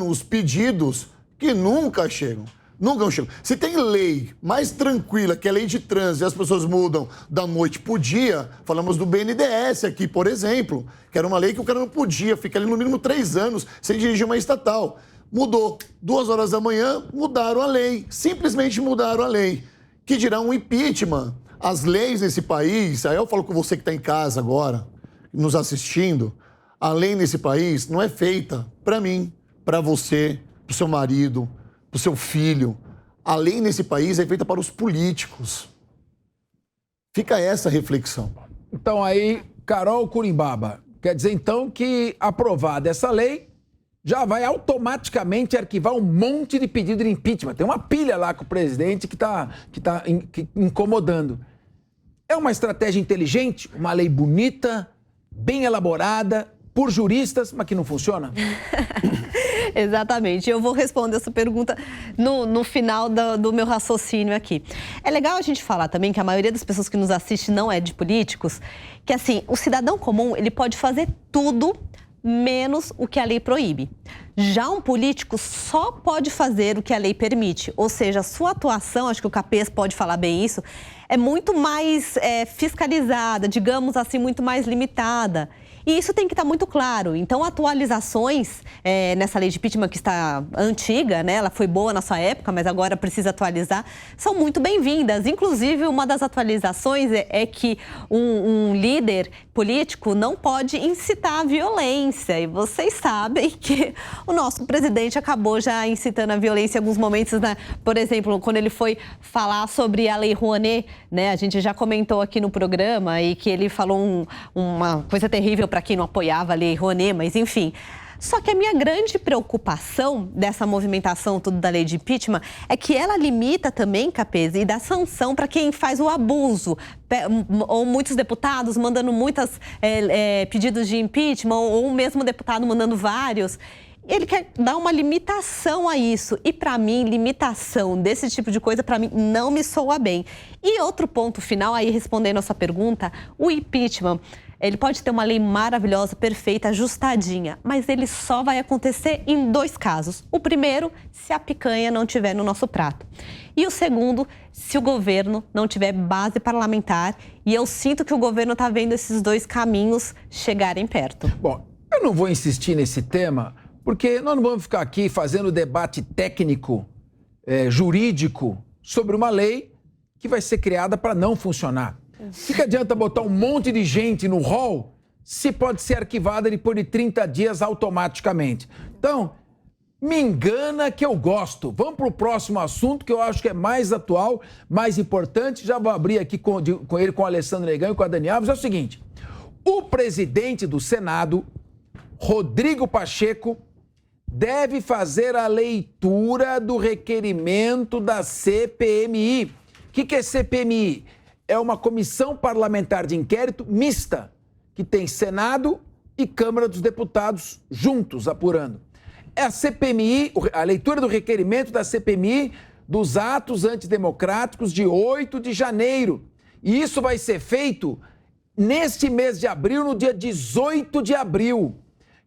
os pedidos que nunca chegam. Nunca chegam. Se tem lei mais tranquila, que é a lei de trânsito, e as pessoas mudam da noite pro dia, falamos do BNDES aqui, por exemplo, que era uma lei que o cara não podia ficar ali no mínimo 3 anos sem dirigir uma estatal. Mudou. 2 horas da manhã, mudaram a lei. Simplesmente mudaram a lei. Que dirá um impeachment. As leis nesse país, aí eu falo com você que está em casa agora, nos assistindo, a lei nesse país não é feita para mim, para você, para o seu marido, para o seu filho. A lei nesse país é feita para os políticos. Fica essa reflexão. Então aí, Carol Curimbaba, quer dizer então que aprovada essa lei, já vai automaticamente arquivar um monte de pedido de impeachment. Tem uma pilha lá com o presidente que está incomodando. É uma estratégia inteligente, uma lei bonita, bem elaborada, por juristas, mas que não funciona? Exatamente. Eu vou responder essa pergunta no final do meu raciocínio aqui. É legal a gente falar também que a maioria das pessoas que nos assiste não é de políticos, que assim, o cidadão comum, ele pode fazer tudo menos o que a lei proíbe. Já um político só pode fazer o que a lei permite, ou seja, a sua atuação, acho que o Capês pode falar bem isso, é muito mais fiscalizada, digamos assim, muito mais limitada. E isso tem que estar muito claro. Então, atualizações nessa lei de impeachment que está antiga, né? Ela foi boa na sua época, mas agora precisa atualizar, são muito bem-vindas. Inclusive, uma das atualizações é que um líder político não pode incitar a violência. E vocês sabem que o nosso presidente acabou já incitando a violência em alguns momentos, né? Por exemplo, quando ele foi falar sobre a Lei Rouanet, né? A gente já comentou aqui no programa e que ele falou uma coisa terrível para quem não apoiava a Lei Rouanet, mas enfim. Só que a minha grande preocupação dessa movimentação toda da lei de impeachment é que ela limita também, Capês, e dá sanção para quem faz o abuso. Ou muitos deputados mandando muitos pedidos de impeachment, ou o mesmo deputado mandando vários. Ele quer dar uma limitação a isso. E, para mim, limitação desse tipo de coisa, para mim, não me soa bem. E outro ponto final, aí respondendo a sua pergunta, o impeachment, ele pode ter uma lei maravilhosa, perfeita, ajustadinha, mas ele só vai acontecer em 2 casos. O primeiro, se a picanha não estiver no nosso prato. E o segundo, se o governo não tiver base parlamentar. E eu sinto que o governo está vendo esses 2 caminhos chegarem perto. Bom, eu não vou insistir nesse tema, porque nós não vamos ficar aqui fazendo debate técnico, jurídico, sobre uma lei que vai ser criada para não funcionar. O que adianta botar um monte de gente no hall se pode ser arquivada depois de 30 dias automaticamente? Então, me engana que eu gosto. Vamos para o próximo assunto, que eu acho que é mais atual, mais importante. Já vou abrir aqui com ele, com o Alessandro Negão e com a Dani Alves. É o seguinte, O presidente do Senado, Rodrigo Pacheco, deve fazer a leitura do requerimento da CPMI. O que é CPMI? É uma comissão parlamentar de inquérito mista, que tem Senado e Câmara dos Deputados juntos apurando. É a CPMI, a leitura do requerimento da CPMI dos atos antidemocráticos de 8 de janeiro. E isso vai ser feito neste mês de abril, no dia 18 de abril,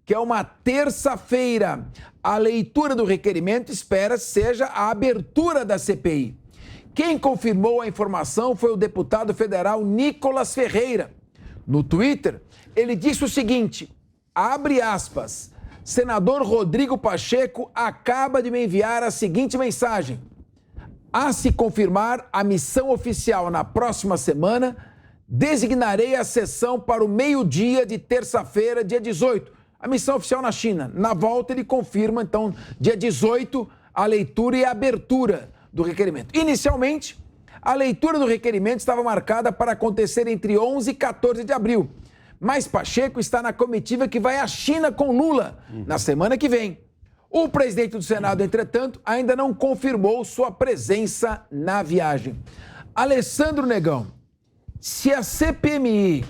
que é uma terça-feira. A leitura do requerimento espera seja a abertura da CPI. Quem confirmou a informação foi o deputado federal Nicolas Ferreira. No Twitter, ele disse o seguinte, abre aspas, senador Rodrigo Pacheco acaba de me enviar a seguinte mensagem. A se confirmar a missão oficial na próxima semana, designarei a sessão para o meio-dia de terça-feira, dia 18. A missão oficial na China. Na volta, ele confirma, então, dia 18, a leitura e a abertura do requerimento. Inicialmente, a leitura do requerimento estava marcada para acontecer entre 11 e 14 de abril. Mas Pacheco está na comitiva que vai à China com Lula na semana que vem. O presidente do Senado, entretanto, ainda não confirmou sua presença na viagem. Alessandro Negão, se a CPMI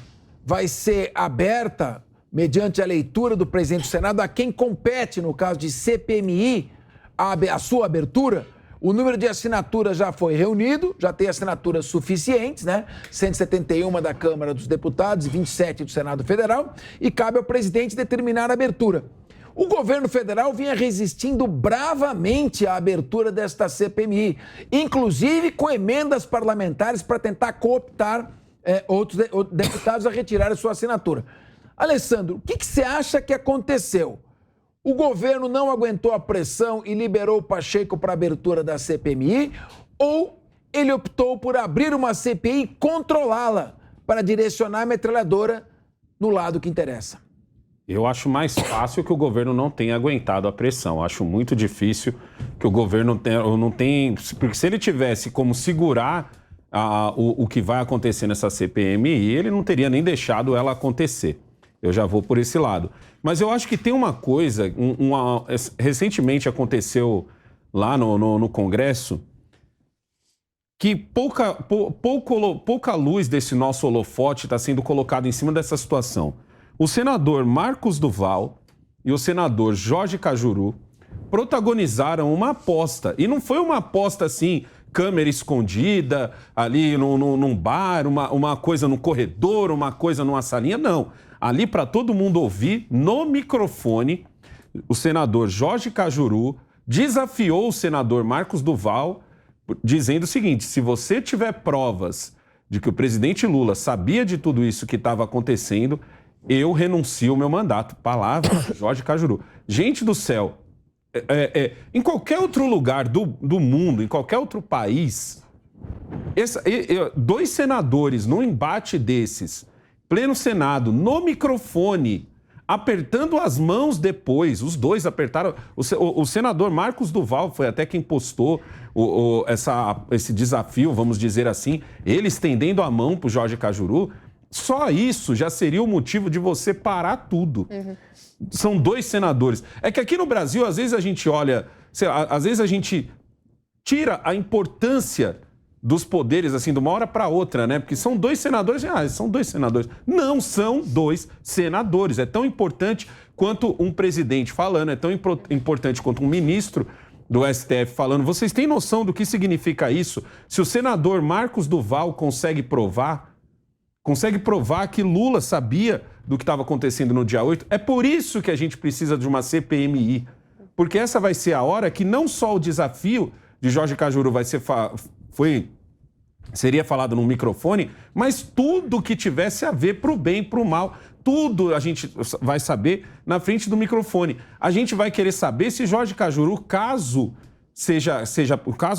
vai ser aberta mediante a leitura do presidente do Senado, a quem compete, no caso de CPMI, a sua abertura, o número de assinaturas já foi reunido, já tem assinaturas suficientes, né? 171 da Câmara dos Deputados e 27 do Senado Federal, e cabe ao presidente determinar a abertura. O governo federal vinha resistindo bravamente à abertura desta CPMI, inclusive com emendas parlamentares para tentar cooptar outros deputados a retirarem sua assinatura. Alessandro, o que você acha que aconteceu? O governo não aguentou a pressão e liberou o Pacheco para a abertura da CPMI? Ou ele optou por abrir uma CPI e controlá-la para direcionar a metralhadora no lado que interessa? Eu acho mais fácil que o governo não tenha aguentado a pressão. Acho muito difícil que o governo não tenha... Porque se ele tivesse como segurar o que vai acontecer nessa CPMI, ele não teria nem deixado ela acontecer. Eu já vou por esse lado. Mas eu acho que tem uma coisa... recentemente aconteceu lá no Congresso que pouca luz desse nosso holofote está sendo colocado em cima dessa situação. O senador Marcos Duval e o senador Jorge Cajuru protagonizaram uma aposta. E não foi uma aposta assim, câmera escondida, ali num bar, uma coisa no corredor, uma coisa numa salinha. Não. Ali para todo mundo ouvir, no microfone, o senador Jorge Cajuru desafiou o senador Marcos Duval, dizendo o seguinte, se você tiver provas de que o presidente Lula sabia de tudo isso que estava acontecendo... eu renuncio ao meu mandato. Palavra, Jorge Cajuru. Gente do céu, em qualquer outro lugar do mundo, em qualquer outro país, dois senadores num embate desses, pleno Senado, no microfone, apertando as mãos depois, os dois apertaram... O senador Marcos Duval foi até quem postou esse desafio, vamos dizer assim, ele estendendo a mão para o Jorge Cajuru. Só isso já seria o motivo de você parar tudo. Uhum. São dois senadores. É que aqui no Brasil, às vezes a gente olha... às vezes a gente tira a importância dos poderes, assim, de uma hora para outra, né? Porque são dois senadores... são dois senadores. Não são dois senadores. É tão importante quanto um presidente falando, é tão importante quanto um ministro do STF falando. Vocês têm noção do que significa isso? Se o senador Marcos Duval consegue provar que Lula sabia do que estava acontecendo no dia 8. É por isso que a gente precisa de uma CPMI. Porque essa vai ser a hora que não só o desafio de Jorge Cajuru seria falado no microfone, mas tudo que tivesse a ver para o bem e para o mal. Tudo a gente vai saber na frente do microfone. A gente vai querer saber se Jorge Cajuru, caso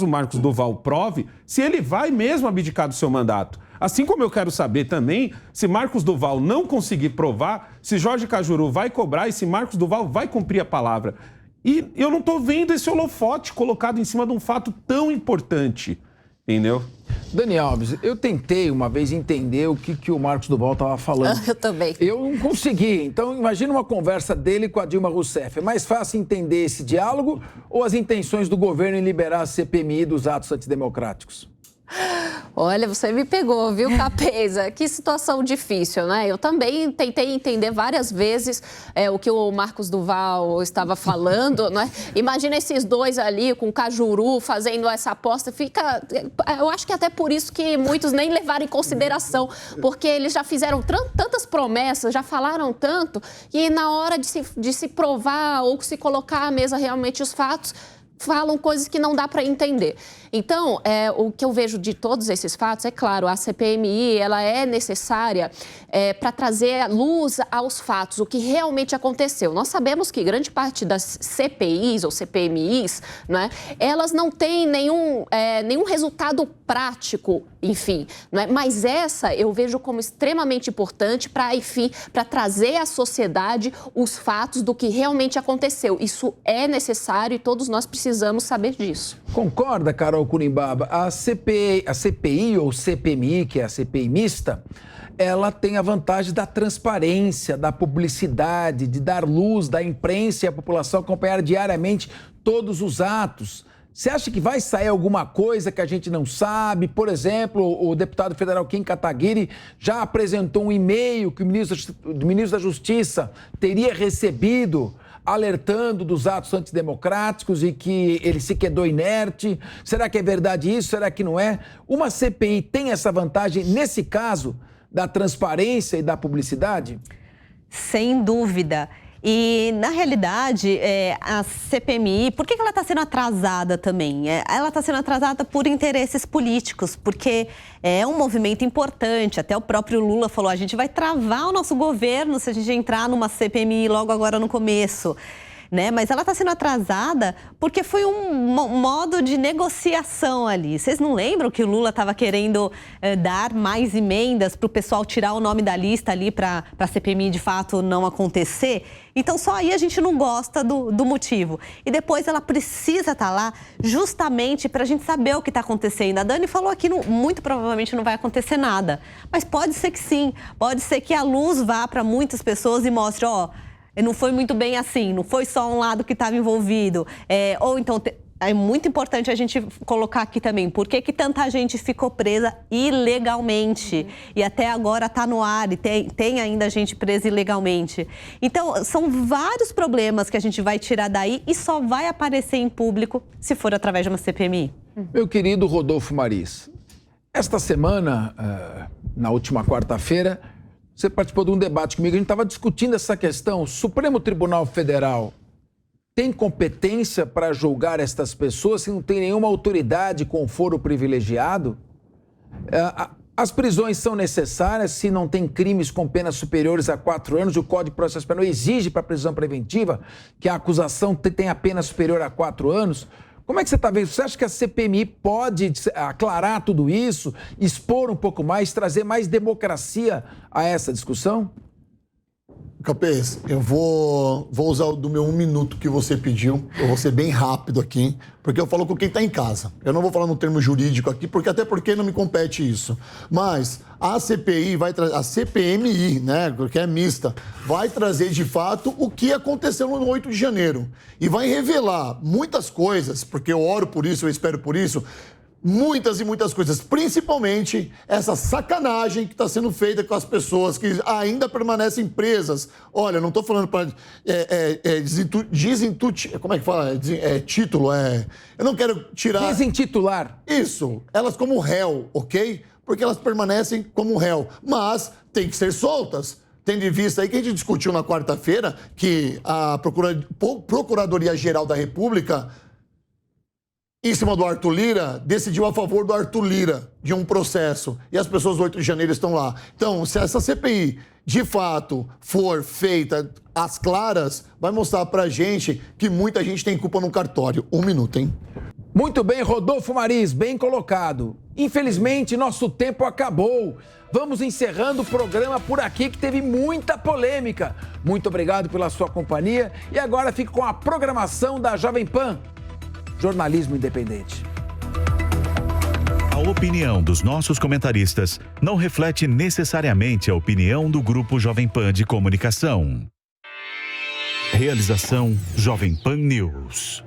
o Marcos Duval prove, se ele vai mesmo abdicar do seu mandato. Assim como eu quero saber também se Marcos Duval não conseguir provar, se Jorge Cajuru vai cobrar e se Marcos Duval vai cumprir a palavra. E eu não estou vendo esse holofote colocado em cima de um fato tão importante, entendeu? Dani Alves, eu tentei uma vez entender o que o Marcos Duval estava falando. Eu também. Eu não consegui. Então, imagina uma conversa dele com a Dilma Rousseff. É mais fácil entender esse diálogo ou as intenções do governo em liberar a CPMI dos atos antidemocráticos? Olha, você me pegou, viu, Capeza? Que situação difícil, né? Eu também tentei entender várias vezes o que o Marcos Duval estava falando, né? Imagina esses dois ali com o Cajuru fazendo essa aposta. Eu acho que até por isso que muitos nem levaram em consideração, porque eles já fizeram tantas promessas, já falaram tanto, e na hora de se provar ou se colocar à mesa realmente os fatos, falam coisas que não dá para entender. Então, o que eu vejo de todos esses fatos, é claro, a CPMI ela é necessária para trazer luz aos fatos, o que realmente aconteceu. Nós sabemos que grande parte das CPIs ou CPMIs, né, elas não têm nenhum resultado prático, enfim, né? Mas essa eu vejo como extremamente importante para trazer à sociedade os fatos do que realmente aconteceu. Isso é necessário e todos nós precisamos saber disso. Concorda, Carol Curimbaba? A CPI ou CPMI, que é a CPI mista, ela tem a vantagem da transparência, da publicidade, de dar luz da imprensa e a população acompanhar diariamente todos os atos. Você acha que vai sair alguma coisa que a gente não sabe? Por exemplo, o deputado federal Kim Kataguiri já apresentou um e-mail que o ministro da Justiça teria recebido alertando dos atos antidemocráticos e que ele se quedou inerte. Será que é verdade isso? Será que não é? Uma CPI tem essa vantagem, nesse caso, da transparência e da publicidade? Sem dúvida. E, na realidade, a CPMI, por que ela está sendo atrasada também? Ela está sendo atrasada por interesses políticos, porque é um movimento importante. Até o próprio Lula falou, a gente vai travar o nosso governo se a gente entrar numa CPMI logo agora no começo. Né? Mas ela está sendo atrasada porque foi um modo de negociação ali. Vocês não lembram que o Lula estava querendo dar mais emendas para o pessoal tirar o nome da lista ali para a CPMI de fato não acontecer? Então só aí a gente não gosta do motivo. E depois ela precisa estar lá justamente para a gente saber o que está acontecendo. A Dani falou aqui, muito provavelmente não vai acontecer nada. Mas pode ser que sim. Pode ser que a luz vá para muitas pessoas e mostre, não foi muito bem assim, não foi só um lado que estava envolvido. Ou então, é muito importante a gente colocar aqui também, por que tanta gente ficou presa ilegalmente? E até agora está no ar e tem ainda gente presa ilegalmente. Então, são vários problemas que a gente vai tirar daí e só vai aparecer em público se for através de uma CPMI. Meu querido Rodolfo Maris, esta semana, na última quarta-feira, você participou de um debate comigo, a gente estava discutindo essa questão. O Supremo Tribunal Federal tem competência para julgar estas pessoas se não tem nenhuma autoridade com foro privilegiado? As prisões são necessárias se não tem crimes com penas superiores a 4 anos e o Código de Processo Penal exige para a prisão preventiva que a acusação tenha pena superior a 4 anos. Como é que você está vendo? Você acha que a CPMI pode aclarar tudo isso, expor um pouco mais, trazer mais democracia a essa discussão? Capês, eu vou usar do meu 1 minuto que você pediu. Eu vou ser bem rápido aqui, porque eu falo com quem está em casa. Eu não vou falar no termo jurídico aqui, até porque não me compete isso. Mas a CPI a CPMI, né, que é mista, vai trazer de fato o que aconteceu no 8 de janeiro. E vai revelar muitas coisas, porque eu oro por isso, eu espero por isso, muitas e muitas coisas, principalmente essa sacanagem que está sendo feita com as pessoas que ainda permanecem presas. Olha, não estou falando para como é que fala? Título, eu não quero tirar... Desintitular. Isso, elas como réu, ok? Porque elas permanecem como réu, mas tem que ser soltas. Tendo em vista aí que a gente discutiu na quarta-feira que a Procuradoria-Geral da República, em cima do Arthur Lira, decidiu a favor do Arthur Lira de um processo. E as pessoas do 8 de janeiro estão lá. Então, se essa CPI, de fato, for feita às claras, vai mostrar pra gente que muita gente tem culpa no cartório. 1 minuto, hein? Muito bem, Rodolfo Maris, bem colocado. Infelizmente, nosso tempo acabou. Vamos encerrando o programa por aqui, que teve muita polêmica. Muito obrigado pela sua companhia. E agora fico com a programação da Jovem Pan. Jornalismo independente. A opinião dos nossos comentaristas não reflete necessariamente a opinião do Grupo Jovem Pan de Comunicação. Realização Jovem Pan News.